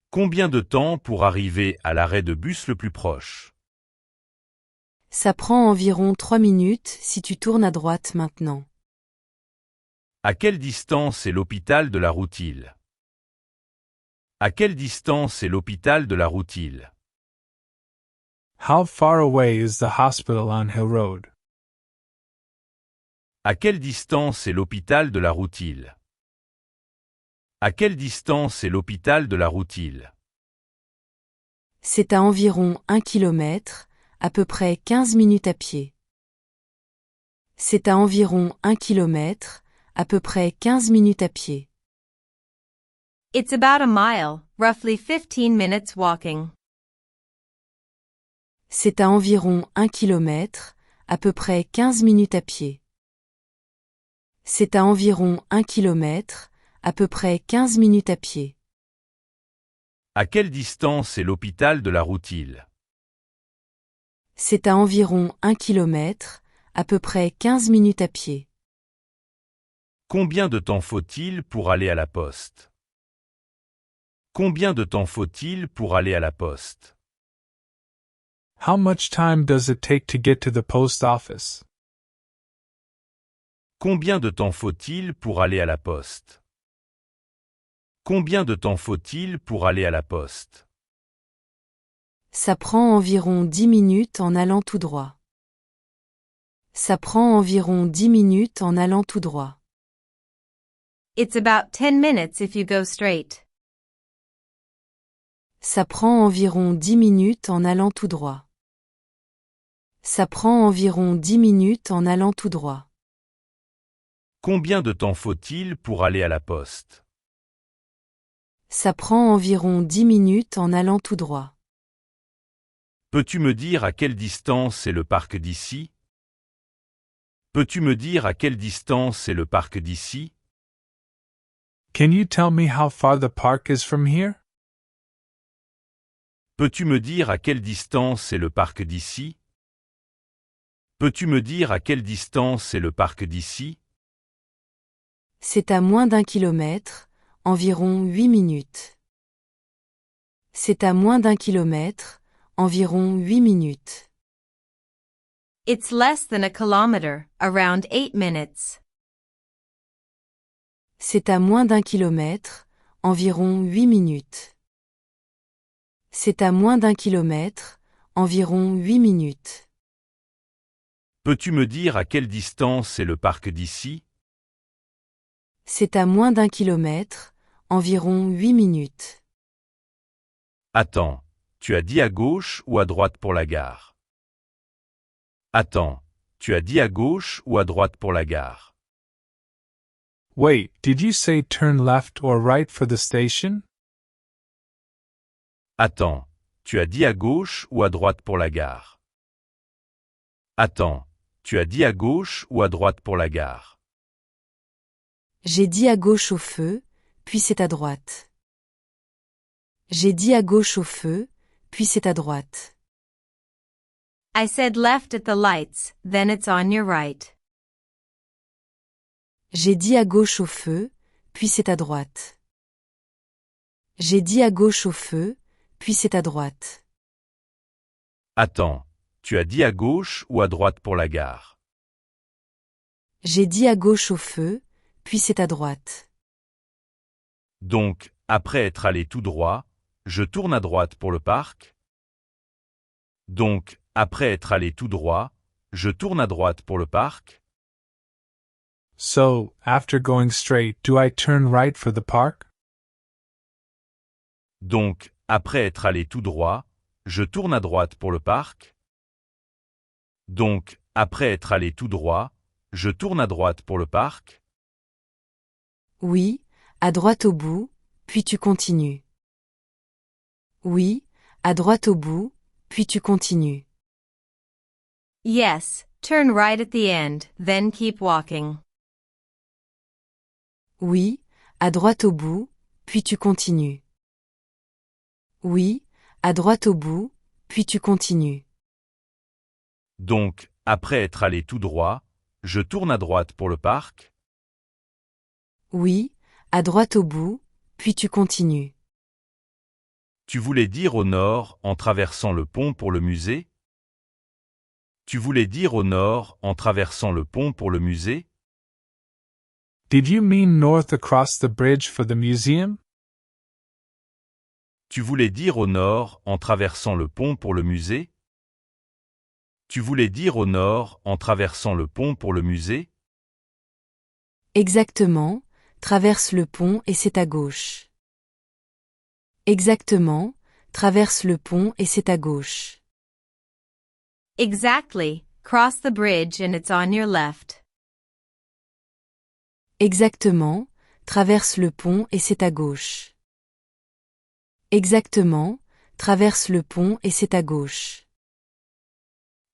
Combien de temps pour arriver à l'arrêt de bus le plus proche? Ça prend environ 3 minutes si tu tournes à droite maintenant. À quelle distance est l'hôpital de la Route-Île? À quelle distance est l'hôpital de la Route-Île? How far away is the hospital on Hill Road? À quelle distance est l'hôpital de la Route-Île? À quelle distance est l'hôpital de la Route-Île? C'est à environ 1 kilomètre, à peu près 15 minutes à pied. C'est à environ 1 kilomètre, à peu près 15 minutes à pied. It's about a mile, roughly 15 minutes walking. C'est à environ 1 kilomètre, à peu près 15 minutes à pied. C'est à environ 1 kilomètre, à peu près 15 minutes à pied. À quelle distance est l'hôpital de la Route-Île? C'est à environ 1 kilomètre, à peu près 15 minutes à pied. Combien de temps faut-il pour aller à la poste? Combien de temps faut-il pour aller à la poste? How much time does it take to get to the post office? Combien de temps faut-il pour aller à la poste? Combien de temps faut-il pour aller à la poste? Ça prend environ 10 minutes en allant tout droit. Ça prend environ 10 minutes en allant tout droit. It's about 10 minutes if you go straight. Ça prend environ 10 minutes en allant tout droit. Ça prend environ 10 minutes en allant tout droit. Combien de temps faut-il pour aller à la poste? Ça prend environ 10 minutes en allant tout droit. Peux-tu me dire à quelle distance est le parc d'ici? Peux-tu me dire à quelle distance est le parc d'ici? Can you tell me how far the park is from here? Peux-tu me dire à quelle distance est le parc d'ici? Peux-tu me dire à quelle distance est le parc d'ici? C'est à moins d'1 kilomètre, environ 8 minutes. C'est à moins d'1 kilomètre, environ 8 minutes. It's less than a kilometer, around 8 minutes. C'est à moins d'1 kilomètre, environ 8 minutes. C'est à moins d'1 kilomètre, environ 8 minutes. Peux-tu me dire à quelle distance est le parc d'ici? C'est à moins d'1 kilomètre, environ 8 minutes. Attends, tu as dit à gauche ou à droite pour la gare? Attends, tu as dit à gauche ou à droite pour la gare? Wait, did you say turn left or right for the station? Attends, tu as dit à gauche ou à droite pour la gare? Attends, tu as dit à gauche ou à droite pour la gare? J'ai dit à gauche au feu, puis c'est à droite. J'ai dit à gauche au feu, puis c'est à droite. I said left at the lights, then it's on your right. J'ai dit à gauche au feu, puis c'est à droite. J'ai dit à gauche au feu, puis c'est à droite. Attends, tu as dit à gauche ou à droite pour la gare? J'ai dit à gauche au feu, puis c'est à droite. Donc, après être allé tout droit, je tourne à droite pour le parc? Donc, après être allé tout droit, je tourne à droite pour le parc? So, after going straight, do I turn right for the park? Donc, après être allé tout droit, je tourne à droite pour le parc. Donc, après être allé tout droit, je tourne à droite pour le parc. Oui, à droite au bout, puis tu continues. Oui, à droite au bout, puis tu continues. Yes, turn right at the end, then keep walking. Oui, à droite au bout, puis tu continues. Oui, à droite au bout, puis tu continues. Donc, après être allé tout droit, je tourne à droite pour le parc. Oui, à droite au bout, puis tu continues. Tu voulais dire au nord en traversant le pont pour le musée? Tu voulais dire au nord en traversant le pont pour le musée? Did you mean north across the bridge for the museum? Tu voulais dire au nord en traversant le pont pour le musée? Tu voulais dire au nord en traversant le pont pour le musée? Exactement, traverse le pont et c'est à gauche. Exactement, traverse le pont et c'est à gauche. Exactly, cross the bridge and it's on your left. Exactement, traverse le pont et c'est à gauche. Exactement, traverse le pont et c'est à gauche.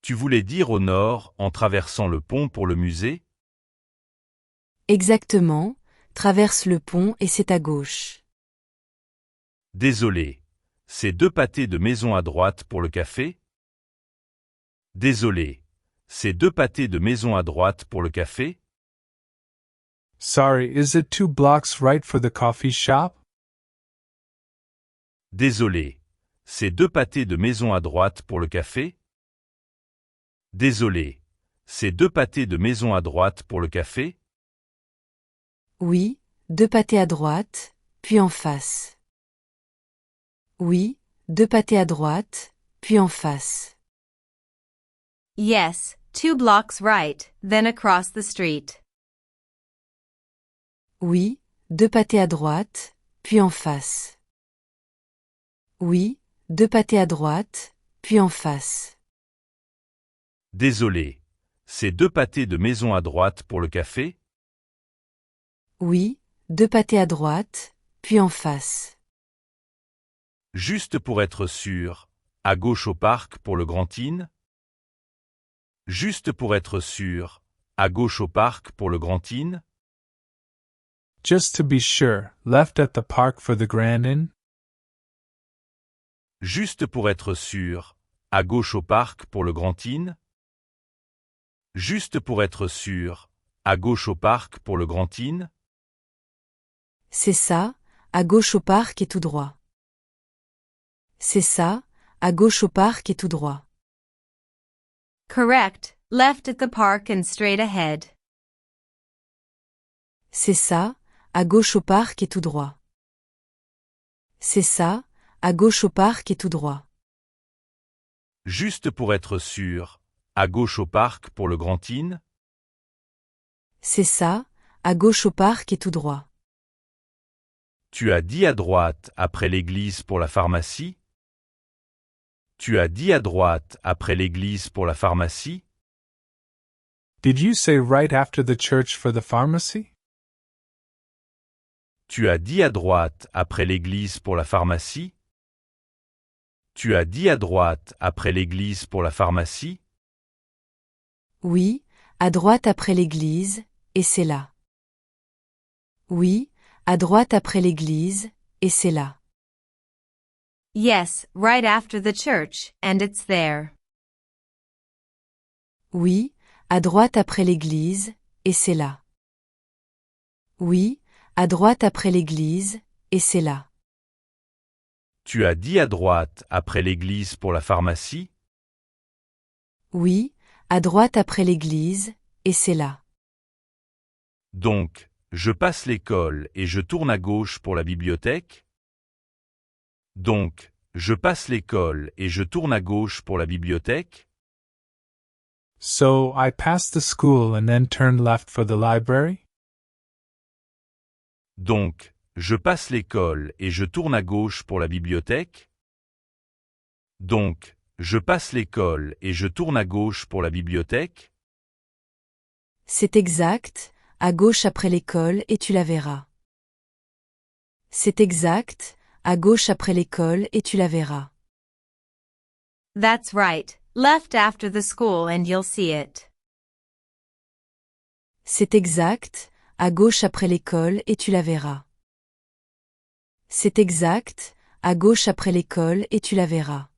Tu voulais dire au nord en traversant le pont pour le musée? Exactement, traverse le pont et c'est à gauche. Désolé. C'est 2 pâtés de maison à droite pour le café? Désolé. C'est 2 pâtés de maison à droite pour le café? Sorry, is it 2 blocks right for the coffee shop? Désolé. C'est 2 pâtés de maison à droite pour le café? Désolé. C'est 2 pâtés de maison à droite pour le café? Oui, 2 pâtés à droite, puis en face. Oui, 2 pâtés à droite, puis en face. Yes, 2 blocks right, then across the street. Oui, 2 pâtés à droite, puis en face. Oui, 2 pâtés à droite, puis en face. Désolé. C'est 2 pâtés de maison à droite pour le café? Oui, 2 pâtés à droite, puis en face. Juste pour être sûr, à gauche au parc pour le Grand Inn? Juste pour être sûr, à gauche au parc pour le Grand Inn? Just to be sure, left at the park for the Grand Inn? Juste pour être sûr, à gauche au parc pour le Grand Inn? Juste pour être sûr, à gauche au parc pour le Grand Inn? C'est ça, à gauche au parc et tout droit. C'est ça, à gauche au parc et tout droit. Correct, left at the park and straight ahead. C'est ça, à gauche au parc et tout droit. C'est ça, à gauche au parc et tout droit. Juste pour être sûr, à gauche au parc pour le Grand Inn? C'est ça, à gauche au parc et tout droit. Tu as dit à droite après l'église pour la pharmacie? Tu as dit à droite après l'église pour la pharmacie? Did you say right after the church for the pharmacy? Tu as dit à droite après l'église pour la pharmacie? Tu as dit à droite après l'église pour la pharmacie? Oui, à droite après l'église, et c'est là. Oui, à droite après l'église, et c'est là. Yes, right after the church, and it's there. Oui, à droite après l'église, et c'est là. Oui, à droite après l'église, et c'est là. Tu as dit à droite après l'église pour la pharmacie? Oui, à droite après l'église, et c'est là. Donc, je passe l'école et je tourne à gauche pour la bibliothèque? Donc, je passe l'école et je tourne à gauche pour la bibliothèque? So, I passed the school and then turned left for the library? Donc, je passe l'école et je tourne à gauche pour la bibliothèque. Donc, je passe l'école et je tourne à gauche pour la bibliothèque. C'est exact, à gauche après l'école et tu la verras. C'est exact, à gauche après l'école et tu la verras. That's right, left after the school and you'll see it. C'est exact, à gauche après l'école et tu la verras. C'est exact, à gauche après l'école et tu la verras.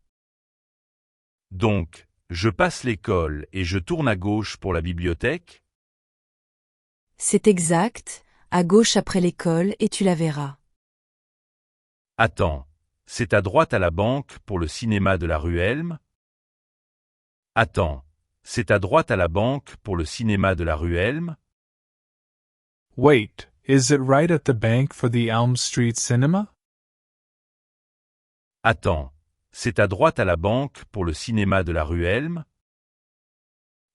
Donc, je passe l'école et je tourne à gauche pour la bibliothèque. C'est exact, à gauche après l'école et tu la verras. Attends, c'est à droite à la banque pour le cinéma de la rue Elm. Attends, c'est à droite à la banque pour le cinéma de la rue Elm. Wait, is it right at the bank for the Elm Street Cinema? Attends, c'est à droite à la banque pour le cinéma de la rue Elm.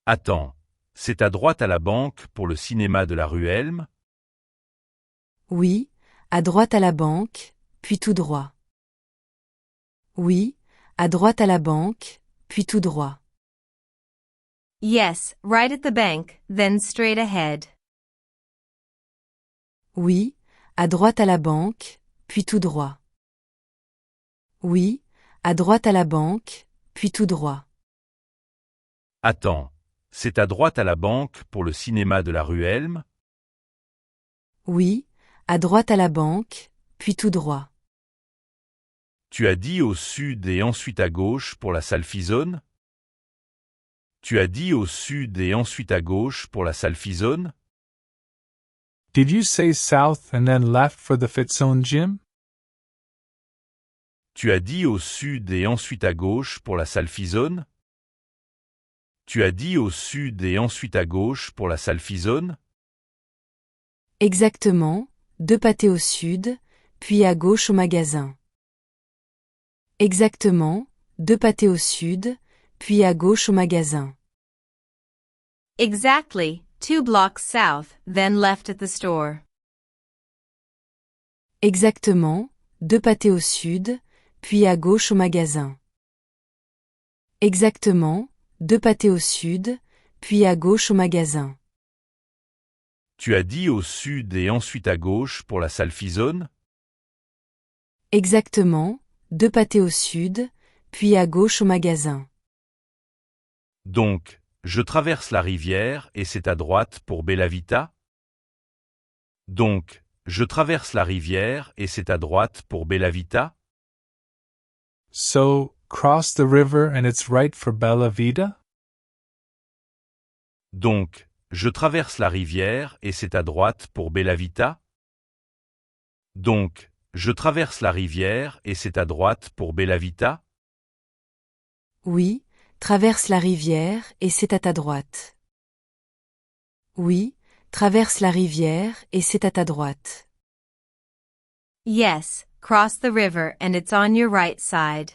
Attends, c'est à droite à la banque pour le cinéma de la rue Elm. Oui, à droite à la banque, puis tout droit. Oui, à droite à la banque, puis tout droit. Yes, right at the bank, then straight ahead. Oui, à droite à la banque, puis tout droit. Oui, à droite à la banque, puis tout droit. Attends, c'est à droite à la banque pour le cinéma de la rue Elm. Oui, à droite à la banque, puis tout droit. Tu as dit au sud et ensuite à gauche pour la salle Fizone? Tu as dit au sud et ensuite à gauche pour la salle Fizone? Did you say south and then left for the Fitzone gym? Tu as dit au sud et ensuite à gauche pour la salle Fizone? Tu as dit au sud et ensuite à gauche pour la salle Fizone? Exactement, 2 pâtés au sud, puis à gauche au magasin. Exactement, 2 pâtés au sud, puis à gauche au magasin. Exactly, 2 blocks south, then left at the store. Exactement, 2 pâtés au sud, puis à gauche au magasin. Exactement, 2 pâtés au sud, puis à gauche au magasin. Tu as dit au sud et ensuite à gauche pour la salle Fizone? Exactement, 2 pâtés au sud, puis à gauche au magasin. Donc, je traverse la rivière et c'est à droite pour Bella Vita? Donc, je traverse la rivière et c'est à droite pour Bella Vita? So, cross the river and it's right for Bella Vita? Donc, je traverse la rivière et c'est à droite pour Bella Vita? Donc, je traverse la rivière et c'est à droite pour Bella Vita? Oui, traverse la rivière et c'est à ta droite. Oui, traverse la rivière et c'est à ta droite. Yes, cross the river and it's on your right side.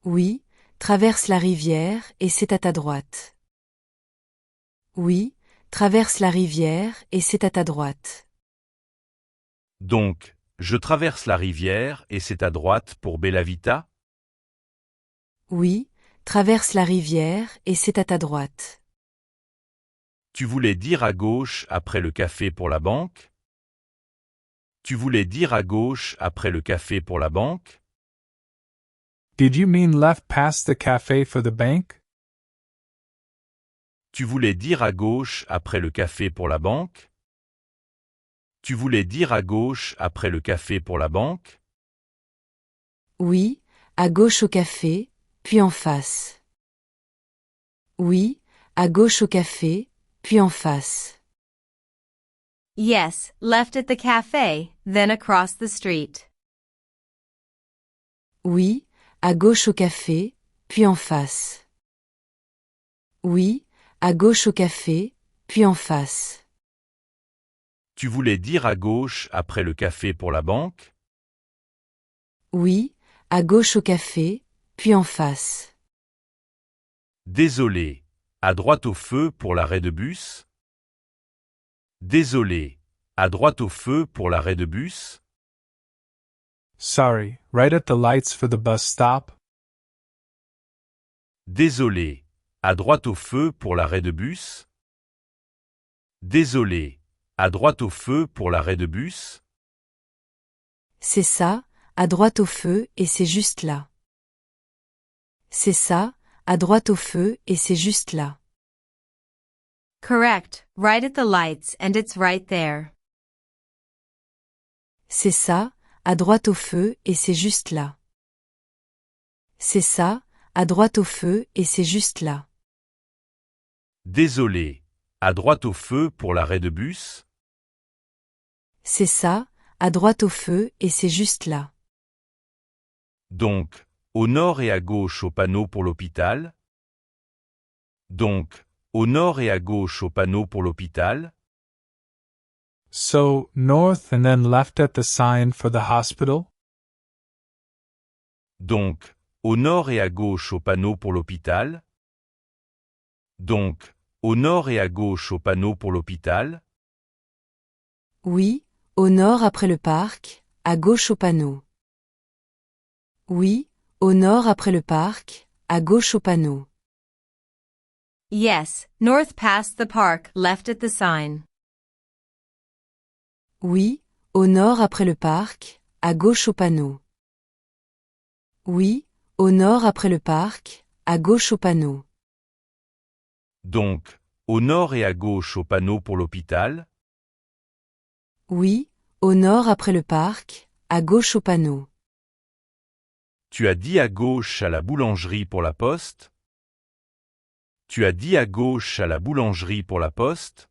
Oui, traverse la rivière et c'est à ta droite. Oui, traverse la rivière et c'est à ta droite. Donc, je traverse la rivière et c'est à droite pour Bella Vita? Oui, traverse la rivière et c'est à ta droite. Tu voulais dire à gauche après le café pour la banque? Tu voulais dire à gauche après le café pour la banque? Did you mean left past the cafe for the bank? Tu voulais dire à gauche après le café pour la banque? Tu voulais dire à gauche après le café pour la banque? Oui, à gauche au café, puis en face. Oui, à gauche au café, puis en face. Yes, left at the cafe, then across the street. Oui, à gauche au café, puis en face. Oui, à gauche au café, puis en face. Tu voulais dire à gauche après le café pour la banque? Oui, à gauche au café, puis en face. Désolé, à droite au feu pour l'arrêt de bus? Désolé, à droite au feu pour l'arrêt de bus. Sorry, right at the lights for the bus stop. Désolé, à droite au feu pour l'arrêt de bus. Désolé, à droite au feu pour l'arrêt de bus. C'est ça, à droite au feu et c'est juste là. C'est ça, à droite au feu et c'est juste là. Correct, right at the lights and it's right there. C'est ça, à droite au feu et c'est juste là. C'est ça, à droite au feu et c'est juste là. Désolé, à droite au feu pour l'arrêt de bus. C'est ça, à droite au feu et c'est juste là. Donc, au nord et à gauche au panneau pour l'hôpital. Donc, au nord et à gauche au panneau pour l'hôpital. So, north and then left at the sign for the hospital? Donc, au nord et à gauche au panneau pour l'hôpital. Donc, au nord et à gauche au panneau pour l'hôpital. Oui, au nord après le parc, à gauche au panneau. Oui, au nord après le parc, à gauche au panneau. Yes, north past the park, left at the sign. Oui, au nord après le parc, à gauche au panneau. Oui, au nord après le parc, à gauche au panneau. Donc, au nord et à gauche au panneau pour l'hôpital. Oui, au nord après le parc, à gauche au panneau. Tu as dit à gauche à la boulangerie pour la poste. Tu as dit à gauche à la boulangerie pour la poste.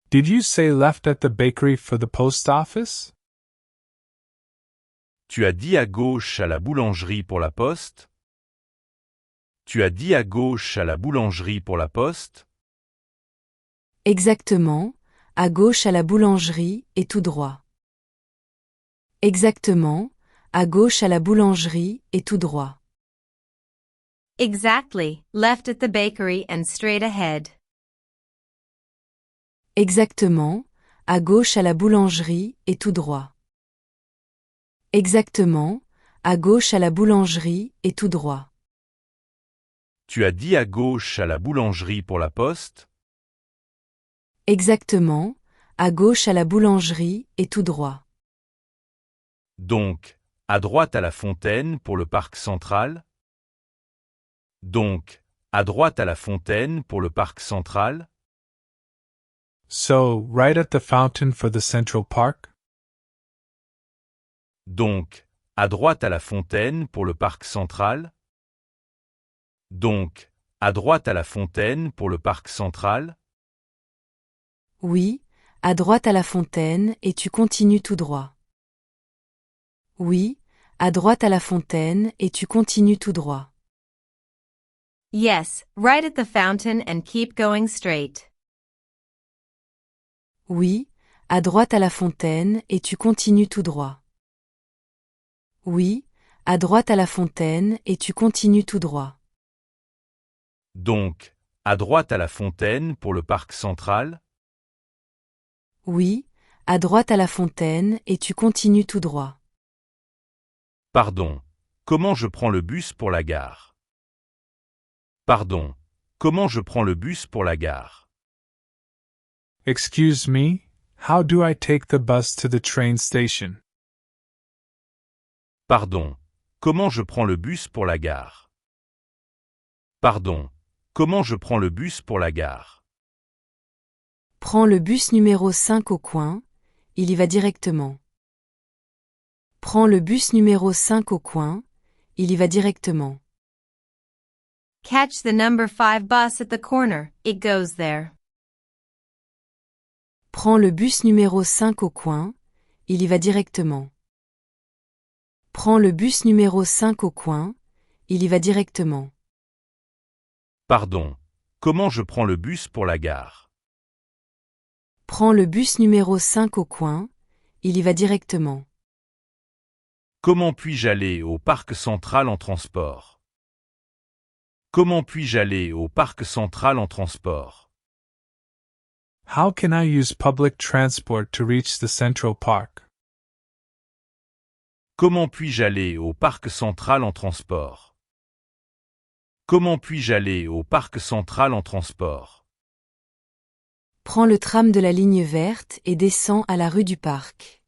Did you say left at the bakery for the post office? Tu as dit à gauche à la boulangerie pour la poste. Tu as dit à gauche à la boulangerie pour la poste. Exactement, à gauche à la boulangerie et tout droit. Exactement, à gauche à la boulangerie et tout droit. Exactly, left at the bakery and straight ahead. Exactement, à gauche à la boulangerie et tout droit. Exactement, à gauche à la boulangerie et tout droit. Tu as dit à gauche à la boulangerie pour la poste. Exactement, à gauche à la boulangerie et tout droit. Donc, à droite à la fontaine pour le parc central. Donc, à droite à la fontaine pour le parc central. So, right at the fountain for the Central Park? Donc, à droite à la fontaine pour le parc central. Donc, à droite à la fontaine pour le parc central. Oui, à droite à la fontaine et tu continues tout droit. Oui, à droite à la fontaine et tu continues tout droit. Yes, right at the fountain and keep going straight. Oui, à droite à la fontaine et tu continues tout droit. Oui, à droite à la fontaine et tu continues tout droit. Donc, à droite à la fontaine pour le parc central. Oui, à droite à la fontaine et tu continues tout droit. Pardon, comment je prends le bus pour la gare? Pardon, comment je prends le bus pour la gare? Excuse me, how do I take the bus to the train station? Pardon, comment je prends le bus pour la gare? Pardon, comment je prends le bus pour la gare? Prends le bus numéro 5 au coin, il y va directement. Prends le bus numéro 5 au coin, il y va directement. Catch the number 5 bus at the corner, it goes there. Prends le bus numéro 5 au coin, il y va directement. Prends le bus numéro 5 au coin, il y va directement. Pardon, comment je prends le bus pour la gare? Prends le bus numéro 5 au coin, il y va directement. Comment puis-je aller au parc central en transport? Comment puis-je aller au parc central en transport? How can I use public transport to reach the Central Park? Comment puis-je aller au parc central en transport? Comment puis-je aller au parc central en transport? Prends le tram de la ligne verte et descends à la rue du Parc.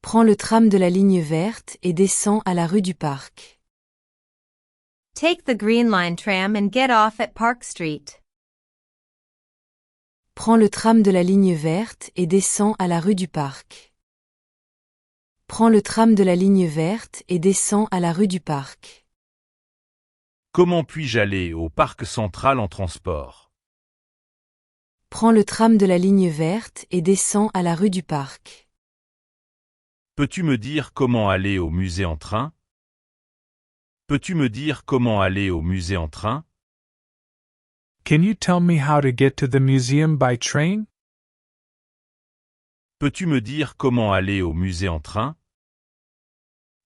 Prends le tram de la ligne verte et descends à la rue du Parc. Take the Green Line tram and get off at Park Street. Prends le tram de la ligne verte et descends à la rue du Parc. Prends le tram de la ligne verte et descends à la rue du Parc. Comment puis-je aller au parc central en transport? Prends le tram de la ligne verte et descends à la rue du Parc. Peux-tu me dire comment aller au musée en train? Peux-tu me dire comment aller au musée en train? Can you tell me how to get to the museum by train? Peux-tu me dire comment aller au musée en train?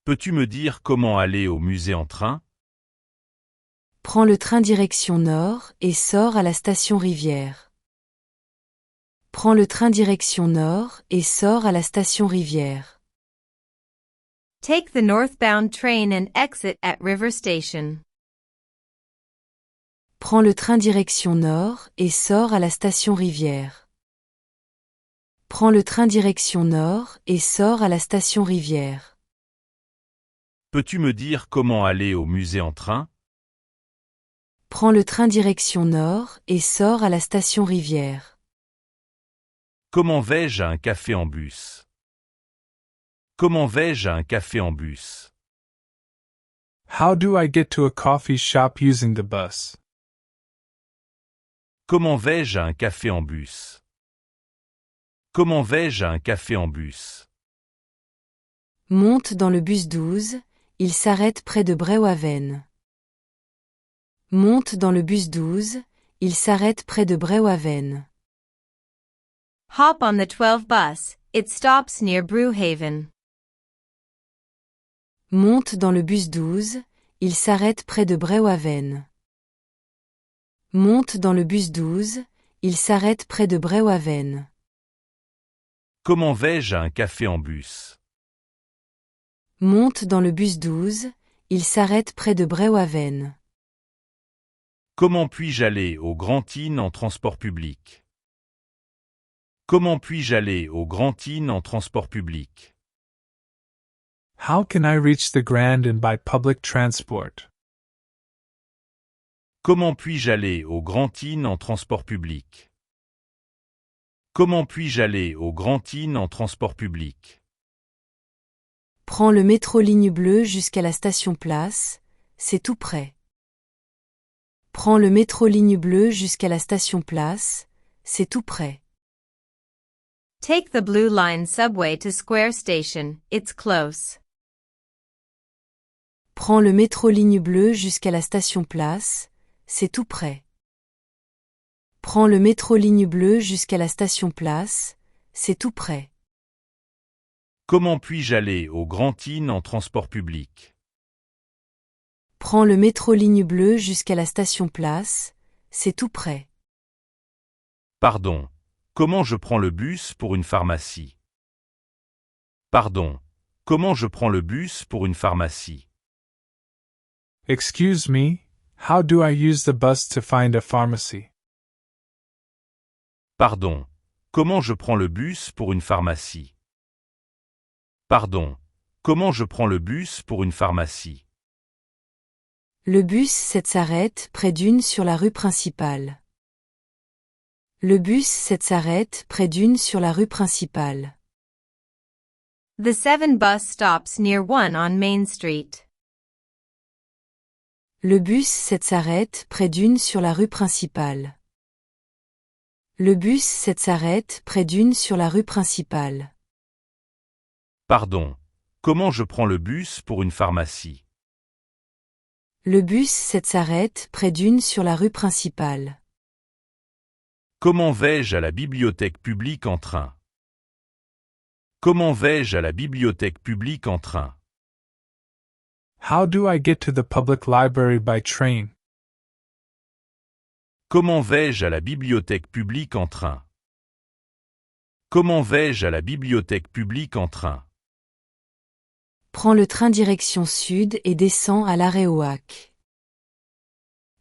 Peux-tu me dire comment aller au musée en train? Prends le train direction nord et sors à la station Rivière. Prends le train direction nord et sors à la station Rivière. Take the northbound train and exit at River Station. Prends le train direction nord et sors à la station Rivière. Prends le train direction nord et sors à la station Rivière. Peux-tu me dire comment aller au musée en train? Prends le train direction nord et sors à la station Rivière. Comment vais-je à un café en bus? Comment vais-je à un café en bus? How do I get to a coffee shop using the bus? Comment vais-je à un café en bus? Comment vais-je à un café en bus? Monte dans le bus 12, il s'arrête près de Bréhaven. Monte dans le bus 12, il s'arrête près de Bréhaven. Hop on the 12 bus, it stops near Brewhaven. Monte dans le bus 12, il s'arrête près de Bréhaven. Monte dans le bus 12, il s'arrête près de Bréhaven. Comment vais-je à un café en bus? Monte dans le bus 12, il s'arrête près de Bréhaven. Comment puis-je aller au Grand Inn en transport public? Comment puis-je aller au Grand Inn en transport public? How can I reach the Grand Inn by public transport? Comment puis-je aller au Grand Inn en transport public? Comment puis-je aller au Grand Inn en transport public? Prends le métro ligne bleue jusqu'à la station Place, c'est tout près. Prends le métro ligne bleue jusqu'à la station Place, c'est tout près. Take the Blue Line subway to Square Station, it's close. Prends le métro ligne bleue jusqu'à la station Place, c'est tout près. Prends le métro ligne bleue jusqu'à la station Place, c'est tout près. Comment puis-je aller au Grand Inn en transport public? Prends le métro ligne bleue jusqu'à la station Place, c'est tout près. Pardon. Comment je prends le bus pour une pharmacie? Pardon. Comment je prends le bus pour une pharmacie? Excuse me, how do I use the bus to find a pharmacy? Pardon. Comment je prends le bus pour une pharmacie? Pardon. Comment je prends le bus pour une pharmacie? Le bus 7 s'arrête près d'une sur la rue principale. Le bus 7 s'arrête près d'une sur la rue principale. The 7 bus stops near one on Main Street. Le bus 7 s'arrête près d'une sur la rue principale. Le bus 7 s'arrête près d'une sur la rue principale. Pardon. Comment je prends le bus pour une pharmacie? Le bus 7 s'arrête près d'une sur la rue principale. Comment vais-je à la bibliothèque publique en train? Comment vais-je à la bibliothèque publique en train? How do I get to the public library by train? Comment vais-je à la bibliothèque publique en train? Comment vais-je à la bibliothèque publique en train? Prends le train direction sud et descends à l'arrêt Oak.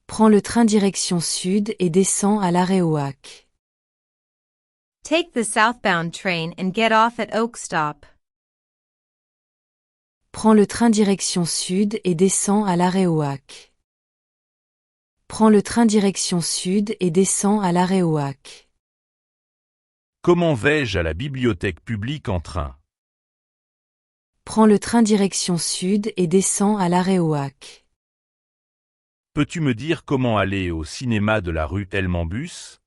Prends le train direction sud et descends à l'arrêt Oak. Take the southbound train and get off at Oak Stop. Prends le train direction sud et descends à l'arrêt Oak. Prends le train direction sud et descends à l'arrêt Oak. Comment vais-je à la bibliothèque publique en train? Prends le train direction sud et descends à l'arrêt Oak. Peux-tu me dire comment aller au cinéma de la rue Elmambus?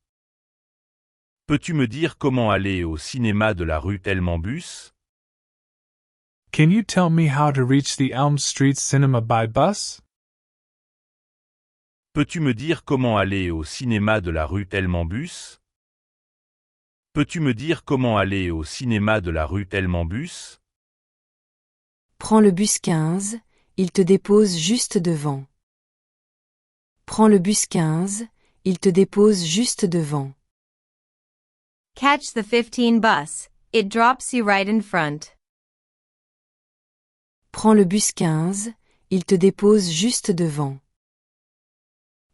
Peux-tu me dire comment aller au cinéma de la rue Elmambus? Can you tell me how to reach the Elm Street Cinema by bus? Peux-tu me dire comment aller au cinéma de la rue Elmambus? Peux-tu me dire comment aller au cinéma de la rue Elmambus? Prends le bus 15, il te dépose juste devant. Prends le bus 15, il te dépose juste devant. Catch the 15 bus. It drops you right in front. Prends le bus 15, il te dépose juste devant.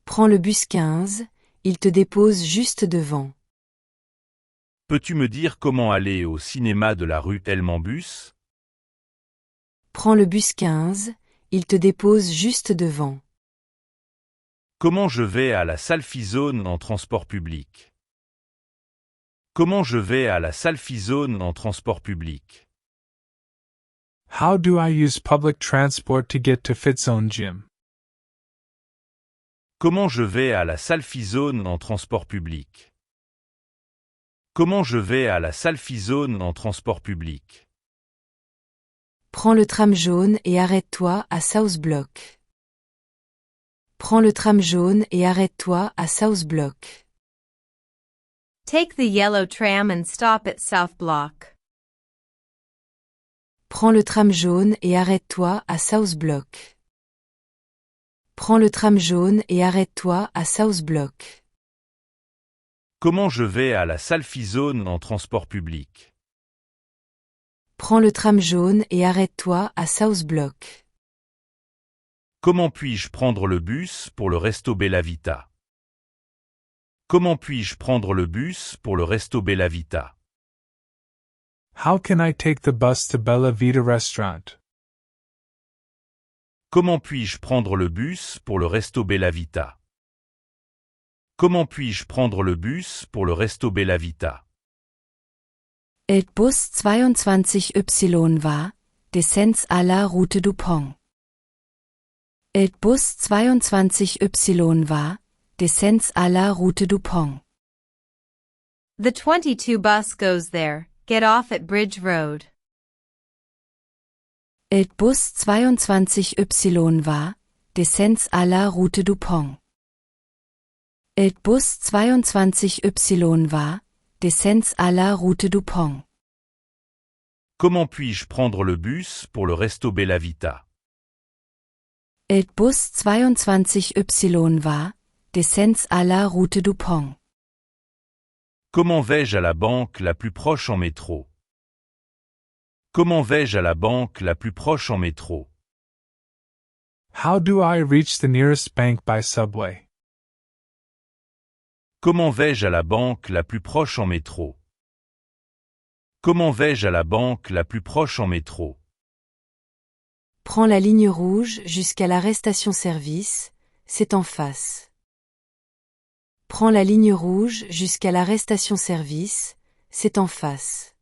Prends le bus 15, il te dépose juste devant. Peux-tu me dire comment aller au cinéma de la rue Elmambus? Prends le bus 15, il te dépose juste devant. Comment je vais à la Salfizone en transport public? Comment je vais à la Salfizone en transport public? How do I use public transport to get to Fitzone Gym? Comment je vais à la Salfizone en transport public? Comment je vais à la Salfizone en transport public? Prends le tram jaune et arrête-toi à South Block. Prends le tram jaune et arrête-toi à South Block. Take the yellow tram and stop at South Block. Prends le tram jaune et arrête-toi à South Block. Prends le tram jaune et arrête-toi à South Block. Comment je vais à la Salfizone en transport public? Prends le tram jaune et arrête-toi à South Block. Comment puis-je prendre le bus pour le Resto Bella Vita? Comment puis-je prendre le bus pour le Resto Bella Vita? How can I take the bus to Bella Vita Restaurant? Comment puis-je prendre le bus pour le Resto Bella Vita? Comment puis-je prendre le bus pour le Resto Bella Vita? El Bus 22Y war, Descens à la Route du Pont. El Bus 22Y war, Descens à la Route du Pont. The 22 bus goes there. Get off at Bridge Road. El Bus 22Y war, Descens à la Route du Pont. El Bus 22Y war, Descens à la Route du Pont. Comment puis-je prendre le bus pour le Resto Bella Vita? El Bus 22Y war, Descens à la Route du Pont. Comment vais-je à la banque la plus proche en métro? Comment vais-je à la banque la plus proche en métro? How do I reach the nearest bank by subway? Comment vais-je à la banque la plus proche en métro? Comment vais-je à la banque la plus proche en métro? Prends la ligne rouge jusqu'à l'arrêt station-service, c'est en face. Prends la ligne rouge jusqu'à l'arrêt station-service, c'est en face.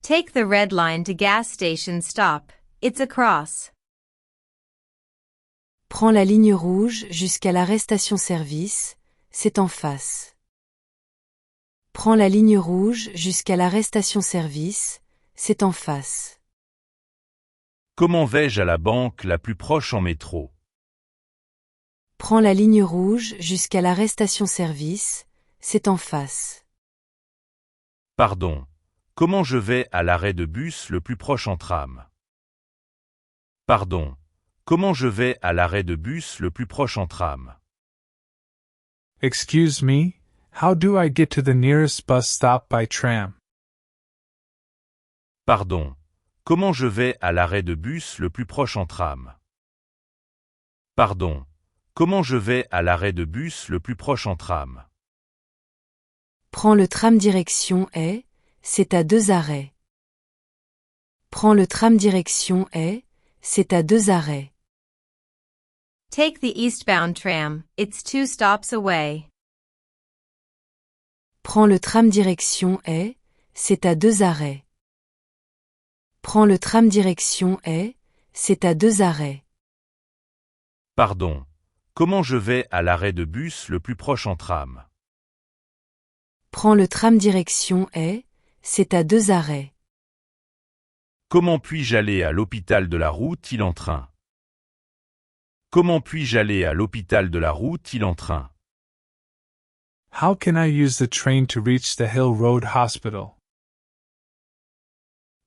Take the red line to gas station stop. It's across. Prends la ligne rouge jusqu'à l'arrêt station-service, c'est en face. Prends la ligne rouge jusqu'à l'arrêt station-service, c'est en face. Comment vais-je à la banque la plus proche en métro? Prends la ligne rouge jusqu'à l'arrêt station-service, c'est en face. Pardon. Comment je vais à l'arrêt de bus le plus proche en tram? Pardon. Comment je vais à l'arrêt de bus le plus proche en tram? Excuse me, how do I get to the nearest bus stop by tram? Pardon. Comment je vais à l'arrêt de bus le plus proche en tram? Pardon. Comment je vais à l'arrêt de bus le plus proche en tram? Prends le tram direction est, c'est à 2 arrêts. Prends le tram direction est, c'est à 2 arrêts. Take the eastbound tram, it's 2 stops away. Prends le tram direction est, c'est à 2 arrêts. Prends le tram direction est, c'est à 2 arrêts. Pardon. Comment je vais à l'arrêt de bus le plus proche en tram? Prends le tram direction est, c'est à 2 arrêts. Comment puis-je aller à l'hôpital de la route-il en train? Comment puis-je aller à l'hôpital de la route-il en train? How can I use the train to reach the Hill Road Hospital?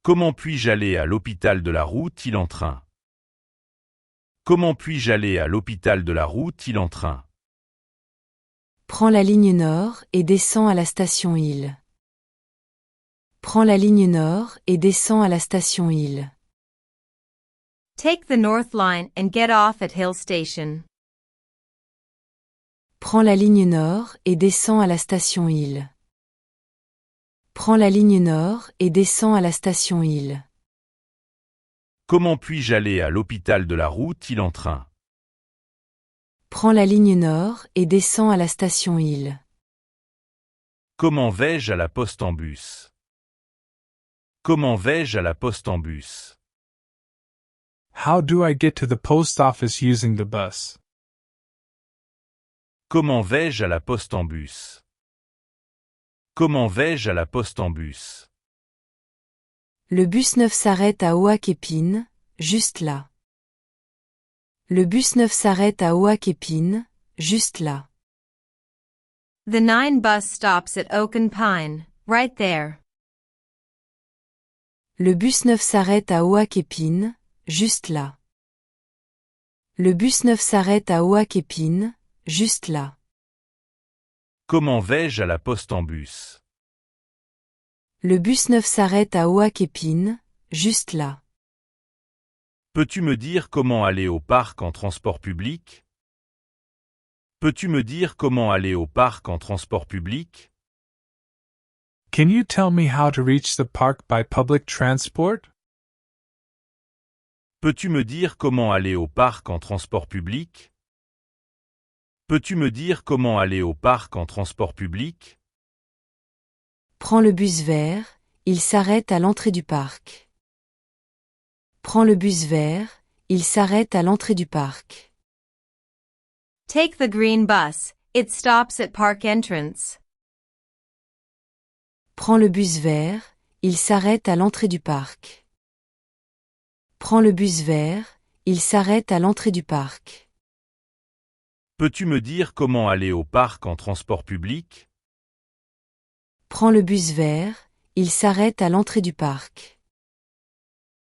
Comment puis-je aller à l'hôpital de la route-il en train? Comment puis-je aller à l'hôpital de la route-il en train? Prends la ligne nord et descends à la station Hill. Prends la ligne nord et descends à la station Hill. Take the North Line and get off at Hill Station. Prends la ligne nord et descends à la station Hill. Prends la ligne nord et descends à la station Hill. Comment puis-je aller à l'hôpital de la route-il en train? Prends la ligne nord et descends à la station Hill. Comment vais-je à la poste en bus? Comment vais-je à la poste en bus? How do I get to the post office using the bus? Comment vais-je à la poste en bus? Comment vais-je à la poste en bus? Le bus 9 s'arrête à Oak-Épine, juste là. Le bus 9 s'arrête à Oak-Épine, juste là. The 9 bus stops at Oak and Pine, right there. Le bus 9 s'arrête à Oak-Épine, juste là. Le bus 9 s'arrête à Oak-Épine, juste là. Comment vais-je à la poste en bus? Le bus 9 s'arrête à Oak-Épine, juste là. Peux-tu me dire comment aller au parc en transport public? Peux-tu me dire comment aller au parc en transport public? Can you tell me how to reach the park by public transport? Peux-tu me dire comment aller au parc en transport public? Peux-tu me dire comment aller au parc en transport public? Prends le bus vert, il s'arrête à l'entrée du parc. Prends le bus vert, il s'arrête à l'entrée du parc. Take the green bus, it stops at park entrance. Prends le bus vert, il s'arrête à l'entrée du parc. Prends le bus vert, il s'arrête à l'entrée du parc. Peux-tu me dire comment aller au parc en transport public? Prends le bus vert, il s'arrête à l'entrée du parc.